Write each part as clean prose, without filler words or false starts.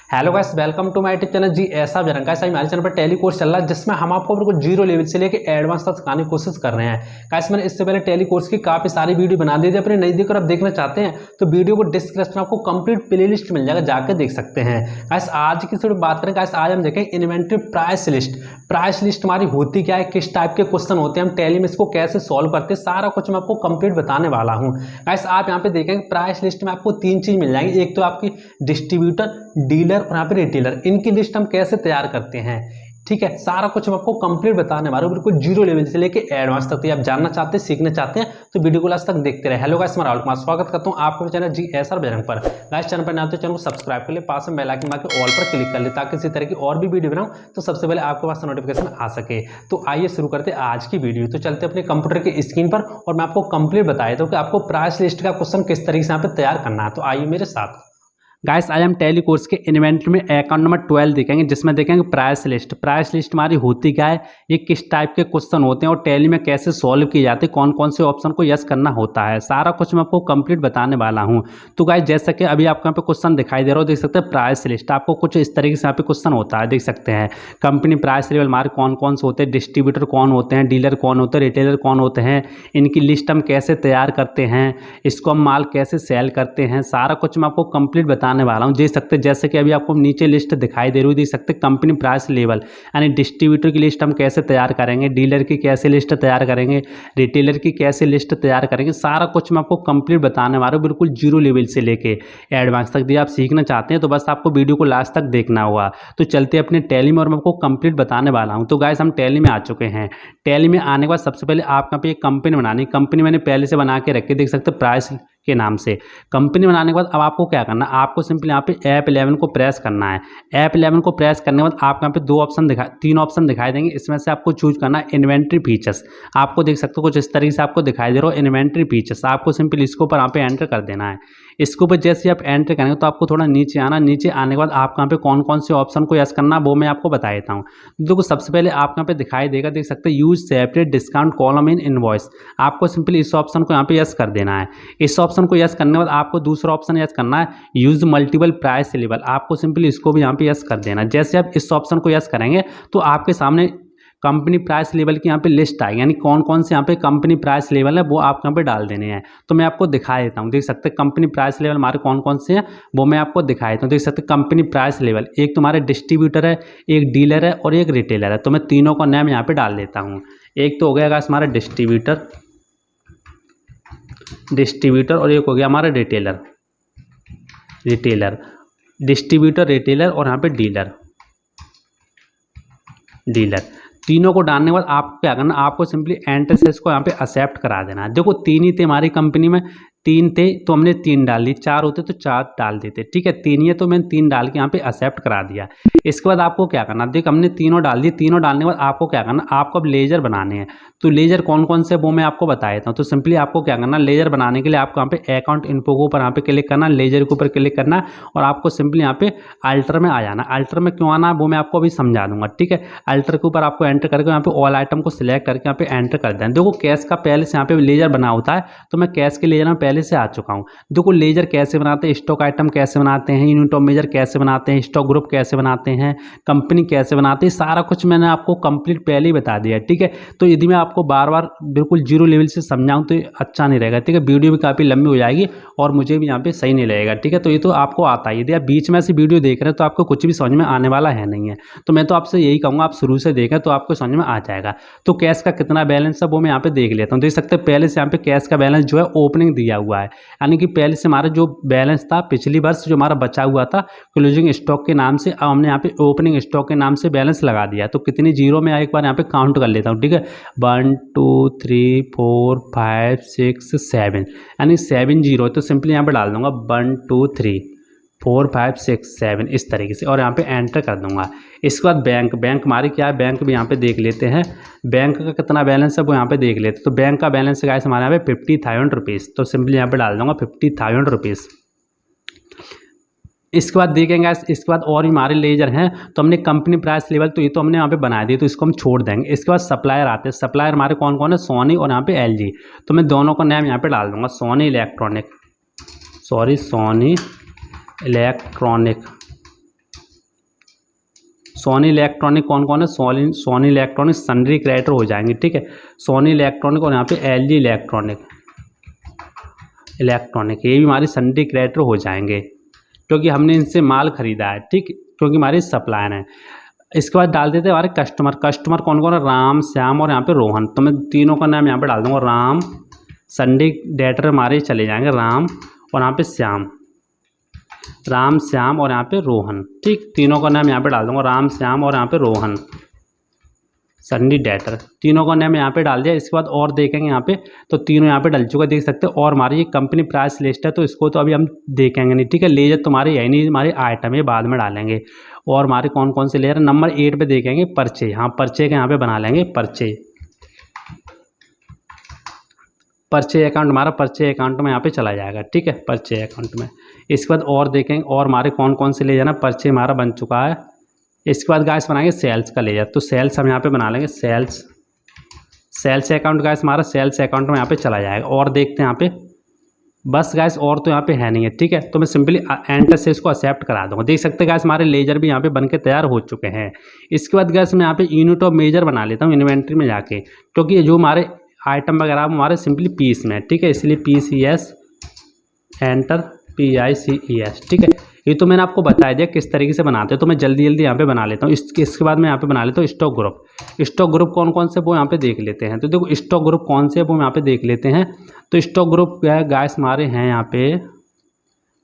Hello guys, welcome to my YouTube channel जी ऐसा जरंग। गाइस हमारे चैनल पर टैली कोर्स चल रहा है जिसमें हम आपको बिल्कुल जीरो लेवल से लेके एडवांस तक सिखाने की कोशिश कर रहे हैं। गाइस मैंने इससे पहले टैली कोर्स की काफी सारी वीडियो बना दी थी, अपने नहीं देखकर आप देखना चाहते हैं तो वीडियो को डिस्क्रिप्शन में आपको कंप्लीट प्लेलिस्ट मिल जाएगा, जाकर देख सकते हैं। गाइस आज की थोड़ी बात करें, गाइस आज हम देखें inventory price list. Price list हमारी होती क्या है, किस टाइप के क्वेश्चन होते हैं, हम टैली में इसको कैसे सॉल्व करते हैं, सारा कुछ मैं आपको कंप्लीट बताने वाला हूँ। गाइस आप यहाँ पे देखेंगे प्राइस लिस्ट में आपको तीन चीज मिल जाएंगी। एक तो आपकी डिस्ट्रीब्यूटर, डीलर और यहाँ पे रिटेलर, इनकी लिस्ट हम कैसे तैयार करते हैं, ठीक है। सारा कुछ मैं आपको कंप्लीट बताने वाला हूं, बिल्कुल जीरो लेवल से लेके एडवांस तक। तो आप जानना चाहते हैं, सीखना चाहते हैं तो वीडियो को लास्ट तक देखते रहे। हेलो गाइस, मैं राहुल कुमार स्वागत करता हूं आपके चैनल जी एसआर बजरंग पर। गाइस चैनल पर ना तो चैनल को सब्सक्राइब कर ले, पास में बेल आइकन दबा के ऑल पर क्लिक कर ले ताकि इसी तरह की और भी वीडियो बनाऊं तो सबसे पहले आपके पास नोटिफिकेशन आ सके। तो आइए शुरू करते हैं आज की वीडियो। तो चलते अपने कंप्यूटर की स्क्रीन पर और मैं आपको कंप्लीट बता देता हूं कि आपको प्राइस लिस्ट का क्वेश्चन किस तरीके से यहाँ पे तैयार करना है। तो आइए मेरे साथ। गाइस आज हम टैली कोर्स के इन्वेंटरी में अकाउंट नंबर 12 देखेंगे, जिसमें देखेंगे प्राइस लिस्ट। प्राइस लिस्ट हमारी होती क्या है, ये किस टाइप के क्वेश्चन होते हैं और टैली में कैसे सॉल्व किए जाते हैं, कौन कौन से ऑप्शन को यस करना होता है, सारा कुछ मैं आपको कंप्लीट बताने वाला हूं। तो गाइस जैसा कि अभी आपको यहाँ पे क्वेश्चन दिखाई दे रहा हो, देख सकते हैं प्राइस लिस्ट। आपको कुछ इस तरीके से यहाँ पे क्वेश्चन होता है, देख सकते हैं कंपनी प्राइस लेवल हमारे कौन कौन से होते हैं, डिस्ट्रीब्यूटर कौन होते हैं, डीलर कौन होते हैं, रिटेलर कौन होते हैं, इनकी लिस्ट हम कैसे तैयार करते हैं, इसको हम माल कैसे सेल करते हैं, सारा कुछ मैं आपको कंप्लीट बताने वाला हूँ। देख सकते जैसे कि अभी आपको नीचे लिस्ट दिखाई दे रही है, देख सकते कंपनी प्राइस लेवल, यानी डिस्ट्रीब्यूटर की लिस्ट हम कैसे तैयार करेंगे, डीलर की कैसे लिस्ट तैयार करेंगे, रिटेलर की कैसे लिस्ट तैयार करेंगे, सारा कुछ मैं आपको कंप्लीट बताने वाला हूँ, बिल्कुल जीरो लेवल से लेके एडवांस तक। यदि आप सीखना चाहते हैं तो बस आपको वीडियो को लास्ट तक देखना होगा। तो चलते अपने टैली में और मैं आपको कंप्लीट बताने वाला हूँ। तो गाइस हम टैली में आ चुके हैं। टैली में आने के बाद सबसे पहले आप यहाँ पे एक कंपनी बनानी, कंपनी मैंने पहले से बना के रखी, देख सकते प्राइस के नाम से। कंपनी बनाने के बाद अब आपको क्या करना है, आपको सिंपली यहाँ पे F11 को प्रेस करना है। F11 को प्रेस करने के बाद आपको यहाँ पे तीन ऑप्शन दिखाई देंगे, इसमें से आपको चूज करना है इन्वेंटरी फीचर्स। आपको देख सकते हो कुछ इस तरीके से आपको दिखाई दे रहा हो इन्वेंटरी फीचर्स। आपको सिंपली इसके ऊपर यहाँ पे एंटर कर देना है। इसके ऊपर जैसे आप एंटर करेंगे तो आपको थोड़ा नीचे आना, नीचे आने के बाद आपको यहाँ पे कौन कौन से ऑप्शन को यस करना वो मैं आपको बता देता हूँ। देखो सबसे पहले आपको यहाँ पे दिखाई देगा, देख सकते हैं use separate discount column in invoice. आपको सिंपली इस ऑप्शन को यहाँ पे यस कर देना है। इस ऑप्शन को यस करने के बाद आपको दूसरा ऑप्शन यस करना है यूज मल्टीपल प्राइस लेवल। आपको सिंपली इसको भी यहाँ पे यस कर देना है। जैसे आप इस ऑप्शन को यस करेंगे तो आपके सामने कंपनी प्राइस लेवल की यहाँ पे लिस्ट आएगी, यानी कौन कौन से यहाँ पे कंपनी प्राइस लेवल है वो आपको यहाँ पे डाल देने हैं। तो मैं आपको दिखा देता हूँ, देख सकते हैं कंपनी प्राइस लेवल हमारे कौन कौन से हैं वो मैं आपको दिखा देता हूँ। देख सकते हैं कंपनी प्राइस लेवल, एक तुम्हारे डिस्ट्रीब्यूटर है, एक डीलर है और एक रिटेलर है। तो मैं तीनों का नाम यहाँ पे डाल देता हूँ। एक तो हो गया हमारा डिस्ट्रीब्यूटर और एक हो गया हमारा रिटेलर, डिस्ट्रीब्यूटर, रिटेलर और यहाँ पे डीलर। तीनों को डालने के बाद आपको क्या करना, आपको सिंपली एंटर से इसको यहाँ पे एक्सेप्ट करा देना है। देखो तीन ही थे हमारी कंपनी में, तीन थे तो हमने तीन डाल दी, चार होते तो चार डाल देते, ठीक है। तीन ही है तो मैंने तीन डाल के यहाँ पे एक्सेप्ट करा दिया। इसके बाद आपको क्या करना, देख हमने तीनों डाल दी, तीनों डालने के बाद आपको क्या करना, आपको अब लेजर बनाने हैं। तो लेजर कौन कौन से वो मैं आपको बता देता हूँ। तो सिंपली आपको क्या करना, लेजर बनाने के लिए आपको यहाँ पे अकाउंट इन्फो के ऊपर यहाँ पे क्लिक करना, लेजर के ऊपर क्लिक करना और आपको सिंपली यहाँ पे अल्टर में आ जाना। अल्टर में क्यों आना है वो मैं आपको अभी समझा दूंगा, ठीक है। अल्टर के ऊपर आपको एंटर करके यहाँ पे ऑल आइटम को सिलेक्ट करके यहाँ पे एंटर कर देना। देखो कैश का पहले से यहाँ पे लेजर बना होता है, तो मैं कैश के लेजर में पहले से आ चुका हूँ। देखो लेजर कैसे बनाते हैं, स्टॉक आइटम कैसे बनाते हैं, यूनिट ऑफ मेजर कैसे बनाते हैं, स्टॉक ग्रुप कैसे बनाते हैं, कंपनी कैसे बनाते हैं, सारा कुछ मैंने आपको कंप्लीट पहले ही बता दिया, ठीक है। तो यदि मैं आपको बार बार बिल्कुल जीरो लेवल से समझाऊं तो अच्छा नहीं रहेगा, ठीक है। वीडियो भी काफ़ी लंबी हो जाएगी और मुझे भी यहाँ पे सही नहीं लगेगा, ठीक है। तो ये तो आपको आता है, यदि आप बीच में ऐसी वीडियो देख रहे हैं तो आपको कुछ भी समझ में आने वाला है नहीं है। तो मैं तो आपसे यही कहूँगा आप शुरू से देखें तो आपको समझ में आ जाएगा। तो कैश का कितना बैलेंस है वो मैं यहाँ पे देख लेता हूँ। देख सकते हैं पहले से यहाँ पे कैश का बैलेंस जो है ओपनिंग दिया हुआ है, यानी कि पहले से हमारा जो बैलेंस था पिछली वर्ष जो हमारा बचा हुआ था क्लोजिंग स्टॉक के नाम से, अब हमने यहाँ पे ओपनिंग स्टॉक के नाम से बैलेंस लगा दिया। तो कितनी जीरो में एक बार यहाँ पे काउंट कर लेता हूँ, ठीक है। 1 2 3 4 5 6 7, यानी 7 जीरो। तो सिंपली यहाँ पे डाल दूंगा 1 2 3 4 5 6 7 इस तरीके से और यहाँ पे एंटर कर दूंगा। इसके बाद बैंक हमारी क्या है, बैंक भी यहाँ पे देख लेते हैं, बैंक का कितना बैलेंस है वो यहाँ पे देख लेते हैं। तो बैंक का बैलेंस गाइस हमारे यहाँ पे 50,000 रुपीज़। तो सिंपली यहाँ पे डाल दूंगा 50,000 रुपीज़। इसके बाद देखेंगे इसके बाद और भी हमारे लेजर हैं। तो हमने कंपनी प्राइस लेवल तो ये तो हमने यहाँ पे बना दी, तो इसको हम छोड़ देंगे। इसके बाद सप्लायर आते हैं, सप्लायर हमारे कौन कौन है, सोनी और यहाँ पे LG। तो मैं दोनों का नाम यहाँ पे डाल दूंगा, सोनी इलेक्ट्रॉनिक सोनी इलेक्ट्रॉनिक कौन कौन है, सोनी इलेक्ट्रॉनिक सन्ड्री क्रेडिटर हो जाएंगे, ठीक है। सोनी इलेक्ट्रॉनिक और यहाँ पे एलजी इलेक्ट्रॉनिक ये भी हमारी सन्ड्री क्रेडिटर हो जाएंगे क्योंकि हमने इनसे माल खरीदा है, ठीक, क्योंकि हमारी सप्लायर हैं। इसके बाद डाल देते हैं हमारे कस्टमर कौन कौन है, राम, श्याम और यहाँ पे रोहन। तो मैं तीनों का नाम यहाँ पे डाल दूँगा, राम, सन्ड्री क्रेडिटर हमारे चले जाएंगे राम और यहाँ पे श्याम, राम, श्याम और यहाँ पे रोहन, ठीक, तीनों का नाम यहाँ पे डाल दूँगा, राम, श्याम और यहाँ पे रोहन, सन्ड्री डेटर, तीनों का नाम यहाँ पे डाल दिया। इसके बाद और देखेंगे यहाँ पे, तो तीनों यहाँ पे डल चुका, देख सकते हो। और हमारी ये कंपनी प्राइस लिस्ट है, तो इसको तो अभी हम देखेंगे नहीं, ठीक है। लेजर तुम्हारे यही नहीं, हमारे आइटम ये बाद में डालेंगे। और हमारे कौन कौन से लेजर, नंबर 8 पे देखेंगे पर्चे, हाँ पर्चे के यहाँ पे बना लेंगे पर्चे अकाउंट, हमारा पर्चे अकाउंट में यहाँ पे चला जाएगा, ठीक है, पर्चे अकाउंट में। इसके बाद और देखेंगे और हमारे कौन कौन से लेजर ना, पर्चे हमारा बन चुका है। इसके बाद गाइस बनाएंगे सेल्स का लेजर, तो सेल्स हम यहाँ पे बना लेंगे, सेल्स अकाउंट गाइस हमारा सेल्स अकाउंट में यहाँ पे चला जाएगा। और देखते हैं यहाँ पे, बस गाइस और तो यहाँ पे है नहीं है, ठीक है। तो मैं सिंपली एंटर से इसको एक्सेप्ट करा दूँगा। देख सकते हैं गाइस हमारे लेजर भी यहाँ पे बन के तैयार हो चुके हैं। इसके बाद गाइस मैं यहाँ पे यूनिट ऑफ मेजर बना लेता हूँ इन्वेंट्री में जाके, क्योंकि जो हमारे आइटम वगैरह हमारे सिंपली पीस में, ठीक है, इसलिए PCS एंटर PICES, ठीक है। ये तो मैंने आपको बता दिया किस तरीके से बनाते हैं, तो मैं जल्दी यहाँ पे बना लेता हूँ। इसके बाद मैं यहाँ पे बना लेता हूँ स्टॉक ग्रुप कौन कौन से वो यहाँ पे देख लेते हैं। तो देखो स्टॉक ग्रुप कौन से वो यहाँ पे देख लेते हैं। तो स्टॉक ग्रुप क्या है गाइस, हमारे हैं यहाँ पे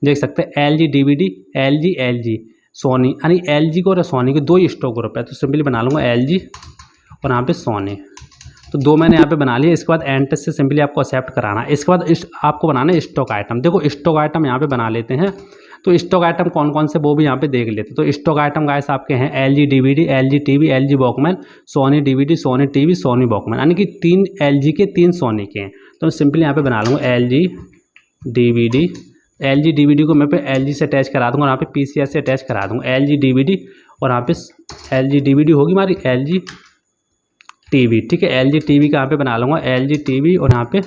देख सकते हैं LG DVD, LG सोनी, यानी LG को और सोनी के दो ही स्टॉक ग्रुप है। तो सिंपली बना लूँगा LG और यहाँ पे सोनी, तो दो मैंने यहाँ पे बना लिया। इसके बाद एंटर से सिंपली आपको एक्सेप्ट कराना है। इसके बाद आपको बनाना है स्टॉक आइटम। देखो स्टॉक आइटम यहाँ पे बना लेते हैं। तो स्टॉक आइटम कौन कौन से वो भी यहाँ पे देख लेते हैं। तो स्टॉक आइटम गाइस आपके हैं LG DVD, LG TV, LG walkman, Sony DVD, Sony TV, Sony walkman, यानी कि 3 LG के 3 सोनी के हैं। तो मैं सिंपली यहाँ पे बना लूँगा LG DVD को मैं पे LG से अटैच करा दूँगा, यहाँ पे PCS से अटैच करा दूँगा LG DVD, और यहाँ पे LG DVD होगी हमारी LG TV, ठीक है। LG TV का यहाँ पे बना लूँगा LG TV और यहाँ पे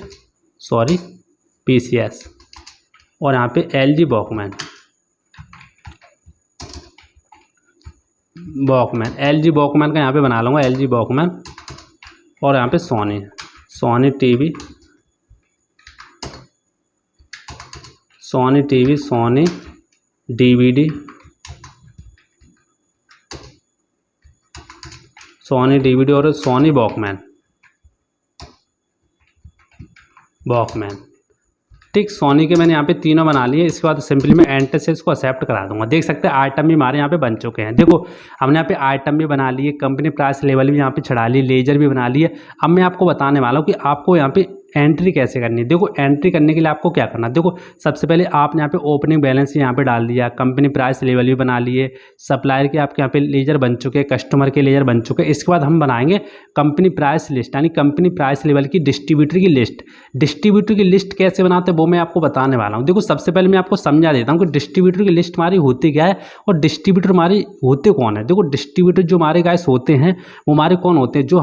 PCS, और यहाँ पे LG वॉकमैन, LG वॉकमैन का यहाँ पे बना लूँगा LG वॉकमैन, और यहाँ पे सोनी TV, सोनी DVD, और सोनी वॉकमैन, ठीक। सोनी के मैंने यहाँ पे तीनों बना लिए। इसके बाद सिंपली मैं एंटर से इसको एक्सेप्ट करा दूंगा। देख सकते हैं आइटम भी हमारे यहाँ पे बन चुके हैं। देखो हमने यहाँ पे आइटम भी बना लिए, कंपनी प्राइस लेवल भी यहाँ पे चढ़ा ली, लेजर भी बना लिए। अब मैं आपको बताने वाला हूँ कि आपको यहाँ पे एंट्री कैसे करनी है। देखो एंट्री करने के लिए आपको क्या करना है, देखो सबसे पहले आपने यहाँ पे ओपनिंग बैलेंस यहाँ पे डाल दिया, कंपनी प्राइस लेवल भी बना लिए, सप्लायर के आपके यहाँ पे लेजर बन चुके, कस्टमर के लेजर बन चुके। इसके बाद हम बनाएंगे कंपनी प्राइस लिस्ट, यानी कंपनी प्राइस लेवल की डिस्ट्रीब्यूटर की लिस्ट। डिस्ट्रीब्यूटर की लिस्ट कैसे बनाते हैं वो मैं आपको बताने वाला हूँ। देखो सबसे पहले मैं आपको समझा देता हूँ कि डिस्ट्रीब्यूटर की लिस्ट हमारी होती क्या है और डिस्ट्रीब्यूटर हमारी होते कौन है। देखो डिस्ट्रीब्यूटर जो हमारे गाइस होते हैं वो हमारे कौन होते हैं, जो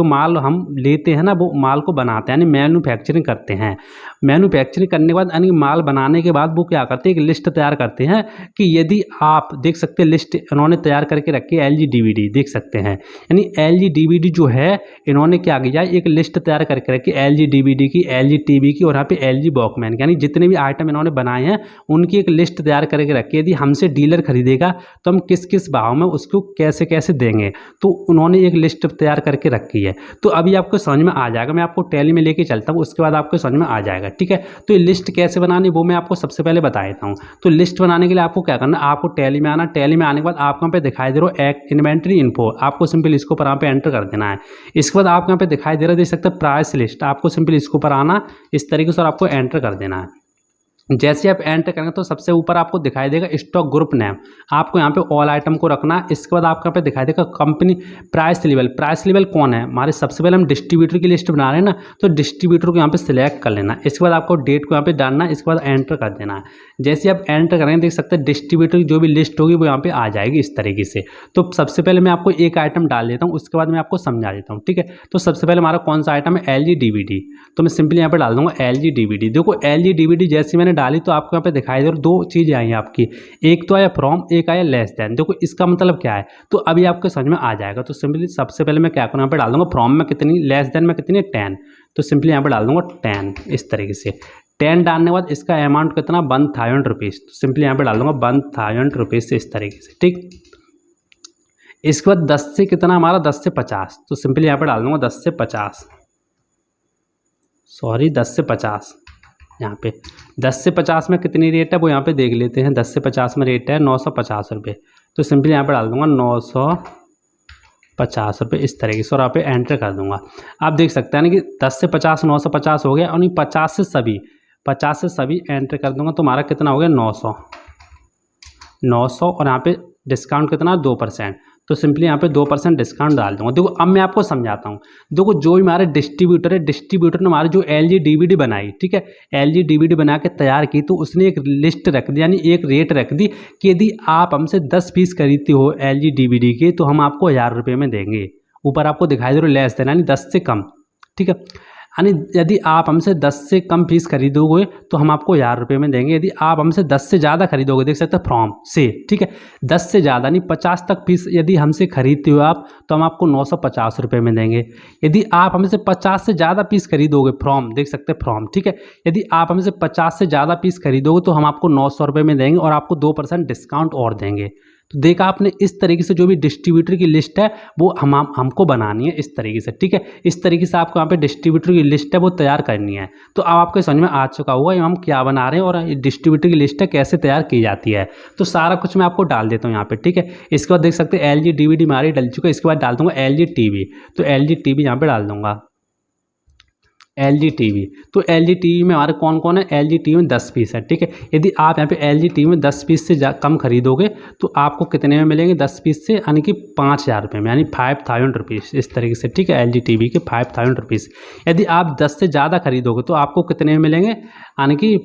माल हम लेते हैं ना वो माल को बनाते हैं, यानी मैन्युफैक्चरिंग करते हैं। मैन्युफैक्चरिंग करने के बाद यानी माल बनाने के बाद वो क्या करते हैं, एक लिस्ट तैयार करते हैं कि यदि आप देख सकते हैं लिस्ट इन्होंने तैयार करके रखी है LG DVD, देख सकते हैं, यानी LG DVD जो है इन्होंने क्या किया, एक लिस्ट तैयार करके रखी LG DVD की, LG TV की, और यहाँ पे LG वॉकमैन, यानी जितने भी आइटम इन्होंने बनाए हैं उनकी एक लिस्ट तैयार करके रखी है। यदि हमसे डीलर खरीदेगा तो हम किस किस भाव में उसको कैसे कैसे देंगे, तो उन्होंने एक लिस्ट तैयार करके रखी है। तो अभी आपको समझ में आ जाएगा, मैं आपको टैली में लेके चलता हूँ, उसके बाद आपको समझ में आ जाएगा, ठीक है। तो ये लिस्ट कैसे बनानी वो मैं आपको सबसे पहले बता देता हूँ। तो लिस्ट बनाने के लिए आपको क्या करना है, आपको टैली में आना, टैली में आने के बाद आपको यहाँ पे दिखाई दे रहा है इन्वेंट्री इन्फो, आपको सिंपल इसको पर यहाँ पे एंटर कर देना है। इसके बाद आपको यहाँ पे दिखाई दे रहा है, देख सकते हैं प्राइस लिस्ट, आपको सिंपल इसको पर आना इस तरीके से और आपको एंटर कर देना है। जैसे आप एंटर करेंगे तो सबसे ऊपर आपको दिखाई देगा स्टॉक ग्रुप नेम, आपको यहाँ पे ऑल आइटम को रखना है। इसके बाद आपको यहाँ पे दिखाई देगा company price level. Price level कौन है हमारे, सबसे पहले हम डिस्ट्रीब्यूटर की लिस्ट बना रहे हैं ना, तो डिस्ट्रीब्यूटर को यहाँ पे सिलेक्ट कर लेना है। इसके बाद आपको डेट को यहाँ पे डालना है, इसके बाद एंटर कर देना है। जैसे आप एंटर करेंगे देख सकते हैं डिस्ट्रीब्यूटर की जो भी लिस्ट होगी वो यहाँ पे आ जाएगी इस तरीके से। तो सबसे पहले मैं आपको एक आइटम डाल देता हूँ, उसके बाद मैं आपको समझा देता हूँ, ठीक है। तो सबसे पहले हमारा कौन सा आइटम है LG DVD, तो मैं सिंपली यहाँ पे डाल दूंगा LG DVD। देखो LG DVD जैसे मैंने डाली तो आपको यहाँ पे दिखाई दे रहा, दो चीज़ें आई हैं आपकी, एक तो आया फ्रॉम, एक आया लेस देन। देखो इसका मतलब क्या है, तो अभी आपको समझ में आ जाएगा। तो सिंपली सबसे पहले मैं क्या करूँ, यहाँ पे डाल दूंगा फ्रॉम में कितनी, लेस देन में कितनी, 10। तो सिंपली यहाँ पे डाल दूंगा 10 इस तरीके से। 10 डालने के बाद इसका अमाउंट कितना, 1000 रुपीज़। तो सिंपली यहाँ पे डाल दूंगा 1000 रुपीज़ इस तरीके से, ठीक। इसके बाद 10 से कितना हमारा, 10 से 50। तो सिंपली यहाँ पे डाल दूंगा 10 से 50, सॉरी 10 से 50। यहाँ पे 10 से 50 में कितनी रेट है वो यहाँ पे देख लेते हैं। 10 से 50 में रेट है 950 रुपये। तो सिंपली यहाँ पे डाल दूंगा 950 रुपये इस तरीके से, और यहाँ पे एंटर कर दूंगा। आप देख सकते हैं ना कि 10 से 50 950 हो गया, और 50 से सभी एंटर कर दूंगा तो हमारा कितना हो गया, 900, और यहाँ पे डिस्काउंट कितना, 2%। तो सिंपली यहाँ पे 2% डिस्काउंट डाल दूंगा। देखो अब मैं आपको समझाता हूँ। देखो जो हमारे डिस्ट्रीब्यूटर है, डिस्ट्रीब्यूटर ने हमारे जो LG DVD बनाई, ठीक है, LG DVD बना के तैयार की, तो उसने एक लिस्ट रख दी, यानी एक रेट रख दी कि यदि आप हमसे 10 पीस खरीदते हो LG DVD के तो हम आपको 1000 रुपये में देंगे। ऊपर आपको दिखाई दे रहा है लेस देन, यानी 10 से कम, ठीक है। यानी यदि आप हमसे 10 से कम पीस खरीदोगे तो हम आपको 1000 रुपये में देंगे। यदि आप हमसे 10 से ज़्यादा खरीदोगे, देख सकते हैं फ्रॉम से, ठीक है, 10 से ज़्यादा यानी 50 तक पीस यदि हमसे खरीदते हो आप तो हम आपको 950 रुपये में देंगे। यदि आप हमसे 50 से ज़्यादा पीस खरीदोगे, फ्रॉम देख सकते हैं फ्रॉम, ठीक है, यदि आप हमसे 50 से ज़्यादा पीस खरीदोगे तो हम आपको 900 रुपये में देंगे, और आपको 2% डिस्काउंट और देंगे। तो देखा आपने, इस तरीके से जो भी डिस्ट्रीब्यूटर की लिस्ट है वो हमको बनानी है इस तरीके से, ठीक है। इस तरीके से आपको यहाँ पे डिस्ट्रीब्यूटर की लिस्ट है वो तैयार करनी है। तो अब आपको समझ में आ चुका होगा हम क्या बना रहे हैं और डिस्ट्रीब्यूटर की लिस्ट है कैसे तैयार की जाती है। तो सारा कुछ मैं आपको डाल देता हूँ यहाँ पे, ठीक है। इसके बाद देख सकते हैं LG DVD हमारी डल चुका है। इसके बाद डाल दूंगा LG TV। तो LG TV यहाँ पे डाल दूंगा LG TV। तो LG TV में हमारे कौन कौन है, LG TV में 10 पीस है, ठीक है। यदि आप यहाँ पे LG TV में 10 पीस से कम खरीदोगे तो आपको कितने में मिलेंगे, 10 पीस से, यानी कि 5000 रुपये में, यानी 5000 रुपीज़ इस तरीके से, ठीक है। LG TV के 5000 रुपीज़। यदि आप 10 से ज़्यादा खरीदोगे तो आपको कितने में मिलेंगे, यानी कि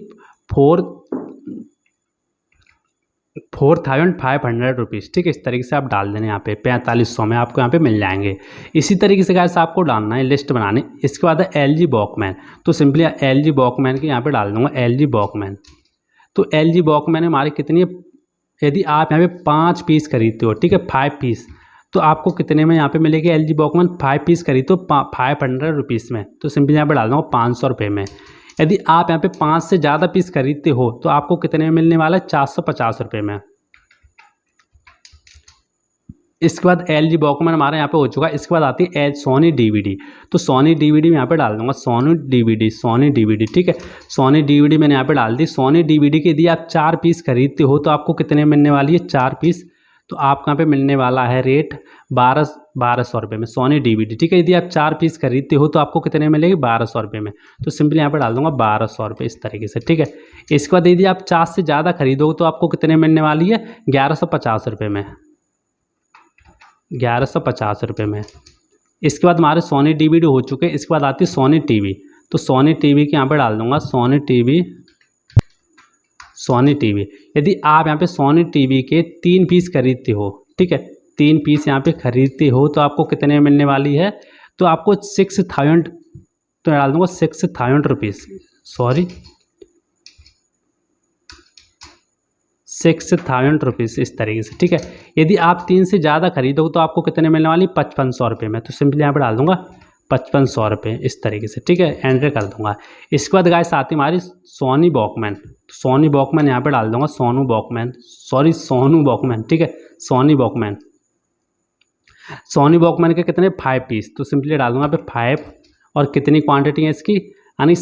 4500 रुपीज़, ठीक है। इस तरीके से आप डाल देना यहाँ पे 4500 में आपको यहाँ पे मिल जाएंगे। इसी तरीके से गाइस आपको डालना है, लिस्ट बनानी। इसके बाद है LG वॉकमैन। तो सिंपली LG वॉकमैन के यहाँ पे डाल दूंगा LG वॉकमैन। तो LG वॉकमैन में हमारी कितनी है, यदि आप यहाँ पे 5 पीस खरीदते हो, ठीक है, 5 पीस, तो आपको कितने में यहाँ पे मिलेगी LG वॉकमैन, 5 पीस खरीदो 500 रुपीज़ में। तो सिंपली यहाँ पे डाल दूंगा 500 रुपये में। यदि आप यहाँ पे 5 से ज़्यादा पीस खरीदते हो तो आपको कितने में मिलने वाला है, 450 रुपये में। इसके बाद LG वॉकमैन हमारे यहाँ पे हो चुका है। इसके बाद आती है सोनी DVD। तो सोनी DVD में यहाँ पे डाल दूंगा सोनी DVD, ठीक है। सोनी DVD मैंने यहाँ पे डाल दी। सोनी DVD के यदि आप 4 पीस खरीदते हो तो आपको कितने मिलने वाली है, 4 पीस, तो आपको यहाँ पे मिलने वाला है रेट 1200 रुपये में सोनी DVD, ठीक है। यदि आप 4 पीस खरीदते हो तो आपको कितने मिलेगी, 1200 रुपये में। तो सिंपली यहाँ पे डाल दूंगा 1200 रुपये इस तरीके से, ठीक है। इसके बाद यदि आप 4 से ज़्यादा खरीदोगे तो आपको कितने मिलने वाली है, 1150 रुपये में, 1150 रुपये में। इसके बाद हमारे सोनी DVD हो चुके हैं। इसके बाद आती है सोनी TV। तो सोनी TV के यहाँ पे डाल दूंगा सोनी TV। यदि आप यहाँ पे सोनी TV के 3 पीस खरीदते हो, ठीक है, 3 पीस यहाँ पे खरीदते हो तो आपको कितने में मिलने वाली है, तो आपको 6000, तो डाल दूंगा 6000 रुपीज़, सॉरी 6000 रुपीज़ इस तरीके से, ठीक है। यदि आप 3 से ज़्यादा खरीदोगे तो आपको कितने मिलने वाली, 5500 रुपये में। तो सिंपली यहाँ पर डाल दूंगा 5500 रुपये इस तरीके से, ठीक है, एंटर कर दूंगा। इसके बाद गाइस आती हमारी सोनी वॉकमैन। सोनी वॉकमैन यहाँ पे डाल दूंगा सोनू वॉकमैन, ठीक है, सोनी वॉकमैन। सोनी वॉकमैन के कितने, 5 पीस। तो सिंपली डाल दूंगा पे 5, और कितनी क्वांटिटी है इसकी, यानी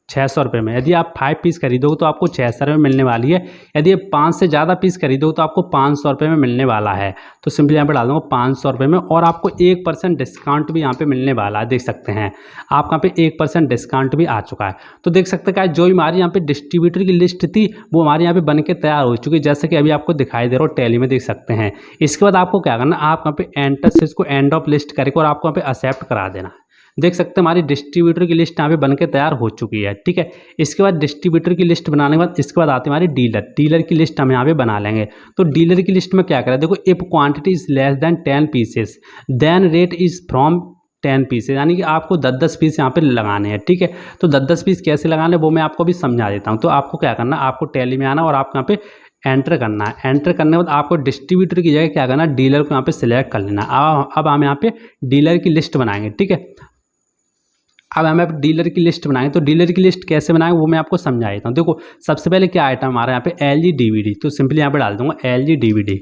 600 रुपये में। यदि आप 5 पीस खरीदोगे तो आपको 600 रुपये में मिलने वाली है। यदि आप 5 से ज़्यादा पीस खरीदोगे तो आपको 500 रुपये में मिलने वाला है। तो सिंपली यहाँ पे डाल दूँगा 500 रुपये में, और आपको 1% डिस्काउंट भी यहाँ पे मिलने वाला है। देख सकते हैं आप यहाँ पे 1% डिस्काउंट भी आ चुका है। तो देख सकते हैं जो हमारी यहाँ पे डिस्ट्रीब्यूटर की लिस्ट थी वो हमारे यहाँ पे बन के तैयार हो चुकी है, जैसे कि अभी आपको दिखाई दे रहा हो टैली में, देख सकते हैं। इसके बाद आपको क्या करना, आप यहाँ पे एंटर से इसको एंड ऑफ लिस्ट करके और आपको यहाँ पे एक्सेप्ट करा देना। देख सकते हैं हमारी डिस्ट्रीब्यूटर की लिस्ट यहाँ पे बनके तैयार हो चुकी है, ठीक है। इसके बाद डिस्ट्रीब्यूटर की लिस्ट बनाने के बाद इसके बाद आती है हमारी डीलर की लिस्ट हम यहाँ पे बना लेंगे। तो डीलर की लिस्ट में क्या करें, देखो if quantity is less than 10 pieces then rate is from 10 pieces, यानी कि आपको 10-10 पीस यहाँ पे लगाने हैं। ठीक है, तो 10-10 पीस कैसे लगाने वो मैं आपको भी समझा देता हूँ। तो आपको क्या करना, आपको टैली में आना और आपको यहाँ पे एंटर करना है। एंटर करने के बाद आपको डिस्ट्रीब्यूटर की जगह क्या करना है, डीलर को यहाँ पे सिलेक्ट कर लेना। अब हम यहाँ पे डीलर की लिस्ट बनाएंगे। ठीक है, अब हमें डीलर की लिस्ट बनाएंगे। तो डीलर की लिस्ट कैसे बनाएंगे वो मैं आपको समझा देता हूँ। देखो सबसे पहले क्या आइटम हमारा यहाँ पे LG DVD, तो सिंपली यहाँ पे डाल दूंगा LG DVD।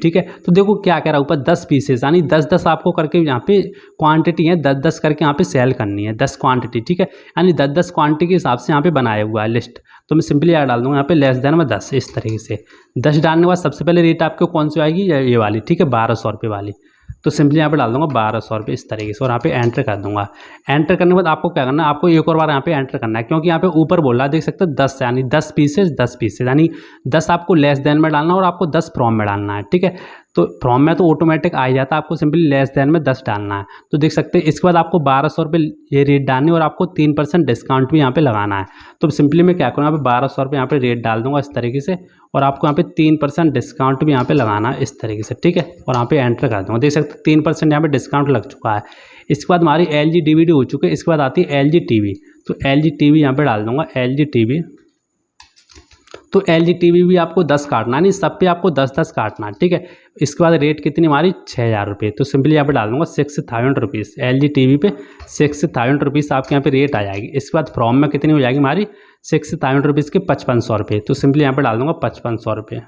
ठीक है, तो देखो क्या कह रहा है ऊपर 10 पीसेस, यानी 10-10 आपको करके यहाँ पे क्वांटिटी है, 10-10 करके यहाँ पे सेल करनी है, 10 क्वांटिटी। ठीक है, यानी 10-10 क्वांटिटी के हिसाब से यहाँ पे बनाया हुआ है लिस्ट। तो मैं सिंपली यहाँ डाल दूंगा यहाँ पे लेस देन में 10, इस तरीके से 10 डालने के बाद सबसे पहले रेट आपको कौन सी आएगी, ये वाली। ठीक है, 1200 रुपये वाली। तो सिंपली यहाँ पे डाल दूंगा 1200 रुपये इस तरीके से और यहाँ पे एंटर कर दूंगा। एंटर करने के बाद आपको क्या करना है, आपको एक और बार यहाँ पे एंटर करना है, क्योंकि यहाँ पे ऊपर बोल रहा है देख सकते हो 10, यानी 10 पीसेज यानी 10 आपको लेस देन में डालना और आपको 10 फ्रॉम में डालना है। ठीक है, तो फ्रॉम में तो ऑटोमेटिक आ जाता है, आपको सिंपली लेस देन में 10 डालना है। तो देख सकते हैं इसके बाद आपको 1200 रुपये ये रेट डालनी है और आपको 3% डिस्काउंट भी यहाँ पे लगाना है। तो सिंपली मैं क्या करूँ, यहाँ पे 1200 रुपये यहाँ पे रेट डाल दूंगा इस तरीके से और आपको यहाँ पे 3% डिस्काउंट भी यहाँ पे लगाना है इस तरीके से। ठीक है, और यहाँ पे एंटर कर दूँगा। देख सकते 3% यहाँ पे डिस्काउंट लग चुका है। इसके बाद हमारी LG DVD हो चुकी है। इसके बाद आती है LG TV, तो LG TV यहाँ पे डाल दूँगा LG TV। तो LG TV भी आपको 10 काटना है, नहीं सब पे आपको 10-10 काटना है। ठीक है, इसके बाद रेट कितनी हमारी 6000 रुपये, तो सिंपली यहाँ पे डाल दूँगा 6000 रुपीज़। LG TV पे 6000 रुपीज़ आपके यहाँ पे रेट आ जाएगी। इसके बाद फ्रॉम में कितनी हो जाएगी हमारी 6000 रुपीज़ के 5500 रुपये, तो सिंपली यहाँ पे डाल दूँगा 5500 रुपये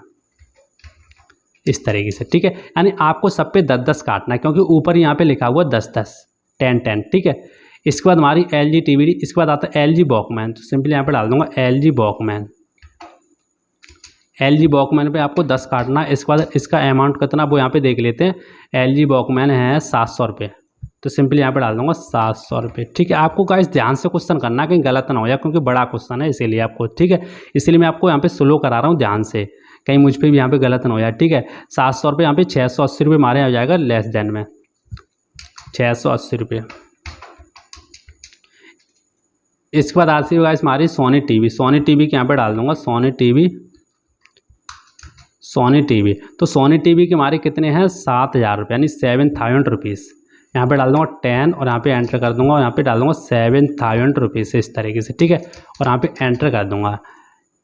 इस तरीके से। ठीक है, यानी आपको सब पे 10-10 काटना है, क्योंकि ऊपर यहाँ पे लिखा हुआ 10-10 10-10। ठीक है, इसके बाद हमारी LG DVD। इसके बाद आता है LG वॉकमैन, तो सिंपली यहाँ पे डाल दूँगा LG वॉकमैन। LG वॉकमैन पे आपको 10 काटना है। इसके बाद इसका अमाउंट कितना वो यहाँ पे देख लेते हैं। LG वॉकमैन है 700 रुपये, तो सिंपली यहाँ पे डाल दूँगा 700 रुपये। ठीक है, आपको गाइस ध्यान से क्वेश्चन करना कहीं गलत ना हो जाए, क्योंकि बड़ा क्वेश्चन है इसीलिए आपको। ठीक है, इसलिए मैं आपको यहाँ पे स्लो करा रहा हूँ ध्यान से, कहीं मुझ पर भी यहाँ पे गलत ना हो जाए। ठीक है, 700 रुपये यहाँ पे 680 रुपये हमारे आ जाएगा लेस देन में 680 रुपये। इसके बाद आती है गाइस हमारी सोनी टीवी के यहाँ पे डाल दूँगा सोनी टीवी। तो सोनी टीवी के हमारे कितने हैं 7000 रुपये, यानी 7000 रुपीज़। यहाँ पे डाल दूँगा 10 और यहाँ पे एंटर कर दूँगा और यहाँ पे डाल दूँगा 7000 रुपीज़ इस तरीके से। ठीक है, और यहाँ पे एंटर कर दूँगा।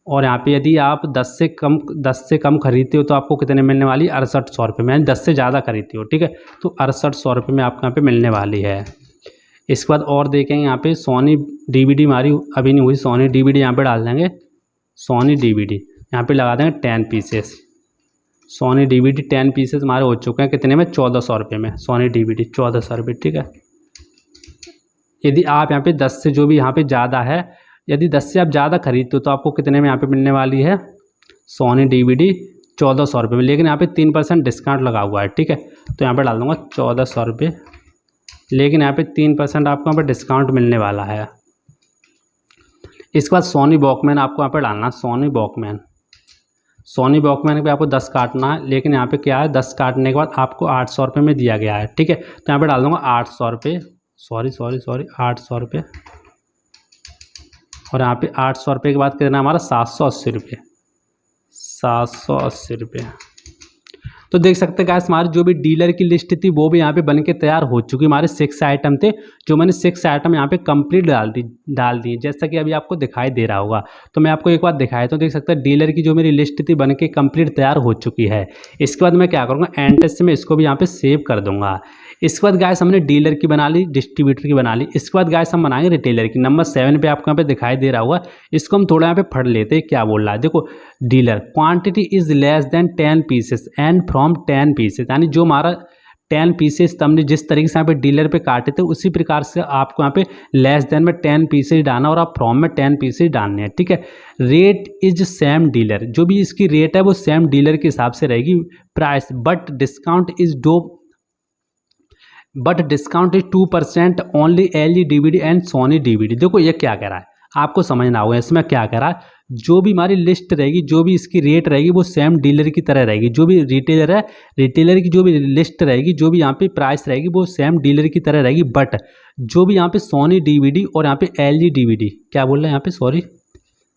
और यहाँ पे यदि आप 10 से कम खरीदते हो तो आपको कितने मिलने वाली 6800 रुपये में, यानी 10 से ज़्यादा खरीदते हो। ठीक है, तो 6800 रुपये में आपको यहाँ पे मिलने वाली है। इसके बाद और देखेंगे यहाँ पे सोनी DVD हमारी अभी नहीं हुई, सोनी DVD यहाँ पे डाल देंगे सोनी DVD, यहाँ पे लगा देंगे 10 पीसेस। सोनी DVD 10 पीसेस हमारे हो चुके हैं कितने में 1400 रुपये में, सोनी DVD 1400 रुपये। ठीक है, यदि आप यहाँ पे 10 से जो भी यहाँ पे ज़्यादा है, यदि 10 से आप ज़्यादा खरीदते हो तो आपको कितने में यहाँ पे मिलने वाली है सोनी DVD 1400 रुपये में, लेकिन यहाँ पे 3% डिस्काउंट लगा हुआ है। ठीक है, तो यहाँ पे डाल दूँगा 1400 रुपये, लेकिन यहाँ पे 3% आपको यहाँ पे डिस्काउंट मिलने वाला है। इसके बाद सोनी वॉकमैन आपको यहाँ पे डालना, सोनी वॉकमैन पे आपको 10 काटना है, लेकिन यहाँ पे क्या है 10 काटने के बाद आपको 800 रुपये में दिया गया है। ठीक है, तो यहाँ पे डाल दूँगा 800 रुपये, सॉरी 800 रुपये, और यहाँ पे 800 रुपये के बाद कितना हमारा 780 रुपये, 780 रुपये। तो देख सकते हैं गाइस हमारी जो भी डीलर की लिस्ट थी वो भी यहाँ पे बन के तैयार हो चुकी। हमारे 6 आइटम थे, जो मैंने 6 आइटम यहाँ पे कंप्लीट डाल दिए, जैसा कि अभी आपको दिखाई दे रहा होगा। तो मैं आपको एक बार दिखाया तो देख सकते हैं डीलर की जो मेरी लिस्ट थी बन के कंप्लीट तैयार हो चुकी है। इसके बाद मैं क्या करूँगा, एंड से मैं इसको भी यहाँ पे सेव कर दूँगा। इसके बाद गाइस हमने डीलर की बना ली, डिस्ट्रीब्यूटर की बना ली। इसके बाद गाइस हम बनाएंगे रिटेलर की। नंबर 7 पे आपको यहाँ पे दिखाई दे रहा होगा, इसको हम थोड़ा यहाँ पे पढ़ लेते हैं क्या बोल रहा है। देखो, dealer quantity is less than 10 pieces and from 10 pieces, यानी जो हमारा 10 पीसेस हमने जिस तरीके से यहाँ पे डीलर पे काटे थे उसी प्रकार से आपको यहाँ पे लेस देन में 10 पीसेस डालना और आप फ्रॉम में 10 पीसेस डालने हैं। ठीक है, रेट इज सेम डीलर, जो भी इसकी रेट है वो सेम डीलर के हिसाब से रहेगी price, but discount is 2% only LG DVD and Soni DVD। देखो ये क्या कह रहा है, आपको समझना होगा इसमें क्या कह रहा है। जो भी हमारी लिस्ट रहेगी, जो भी इसकी रेट रहेगी वो सेम डीलर की तरह रहेगी। जो भी रिटेलर है, रिटेलर की जो भी लिस्ट रहेगी, जो भी यहाँ पे प्राइस रहेगी वो सेम डीलर की तरह रहेगी। बट जो भी यहाँ पे सोनी DVD और यहाँ पे LG DVD, क्या बोल रहे हैं यहाँ पे, सॉरी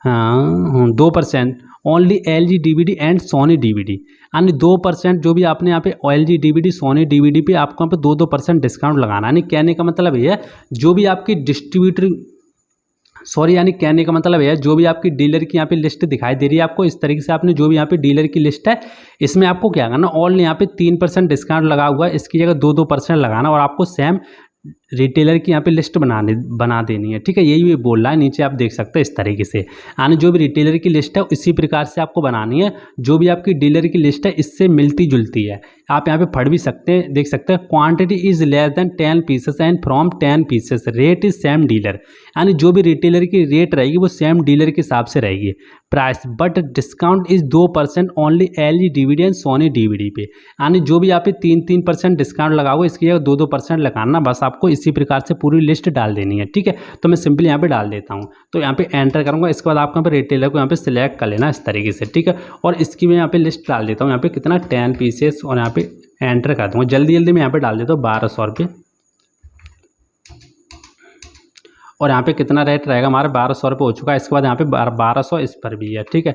हाँ 2% only LG DVD and Soni DVD, यानी 2% जो भी आपने यहाँ पे LG DVD सोनी DVD पे आपको यहाँ पे 2% डिस्काउंट लगाना। यानी कहने का मतलब ये है जो भी आपकी डिस्ट्रीब्यूटर यानी कहने का मतलब है जो भी आपकी डीलर की यहाँ पे लिस्ट दिखाई दे रही है आपको, इस तरीके से आपने जो भी यहाँ पे डीलर की लिस्ट है इसमें आपको क्या करना, ऑल यहाँ पे 3% डिस्काउंट लगा हुआ है, इसकी जगह 2% लगाना और आपको सेम रिटेलर की यहाँ पे लिस्ट बना देनी है। ठीक है, यही बोल रहा है, नीचे आप देख सकते हैं इस तरीके से, यानी जो भी रिटेलर की लिस्ट है इसी प्रकार से आपको बनानी है, जो भी आपकी डीलर की लिस्ट है इससे मिलती जुलती है। आप यहाँ पे पढ़ भी सकते हैं, देख सकते हैं quantity is less than 10 pieces and from 10 pieces rate is same dealer, यानी जो भी रिटेलर की रेट रहेगी वो सेम डीलर के हिसाब से रहेगी price, but discount is 2% only LG DVD and Soni DVD पे, यानी जो भी यहाँ पे 3% डिस्काउंट लगा हुआ इसकी जगह 2% लगाना, बस आपको इसी प्रकार से पूरी लिस्ट डाल देनी है। ठीक है, तो मैं सिंपली यहाँ पे डाल देता हूँ, तो यहाँ पे एंटर करूँगा, इसके बाद आपको यहाँ पे रिटेलर को यहाँ पे सिलेक्ट कर लेना इस तरीके से। ठीक है, और इसकी मैं यहाँ पे लिस्ट डाल देता हूँ, यहाँ पे कितना 10 पीसेस, और यहाँ पे एंटर कर दूँगा, जल्दी मैं यहाँ पे डाल देता हूँ 1200 रुपये, और यहाँ पे कितना रेट रहेगा हमारा 1200 रुपये हो चुका है। इसके बाद यहाँ पे 1200 इस पर भी है। ठीक है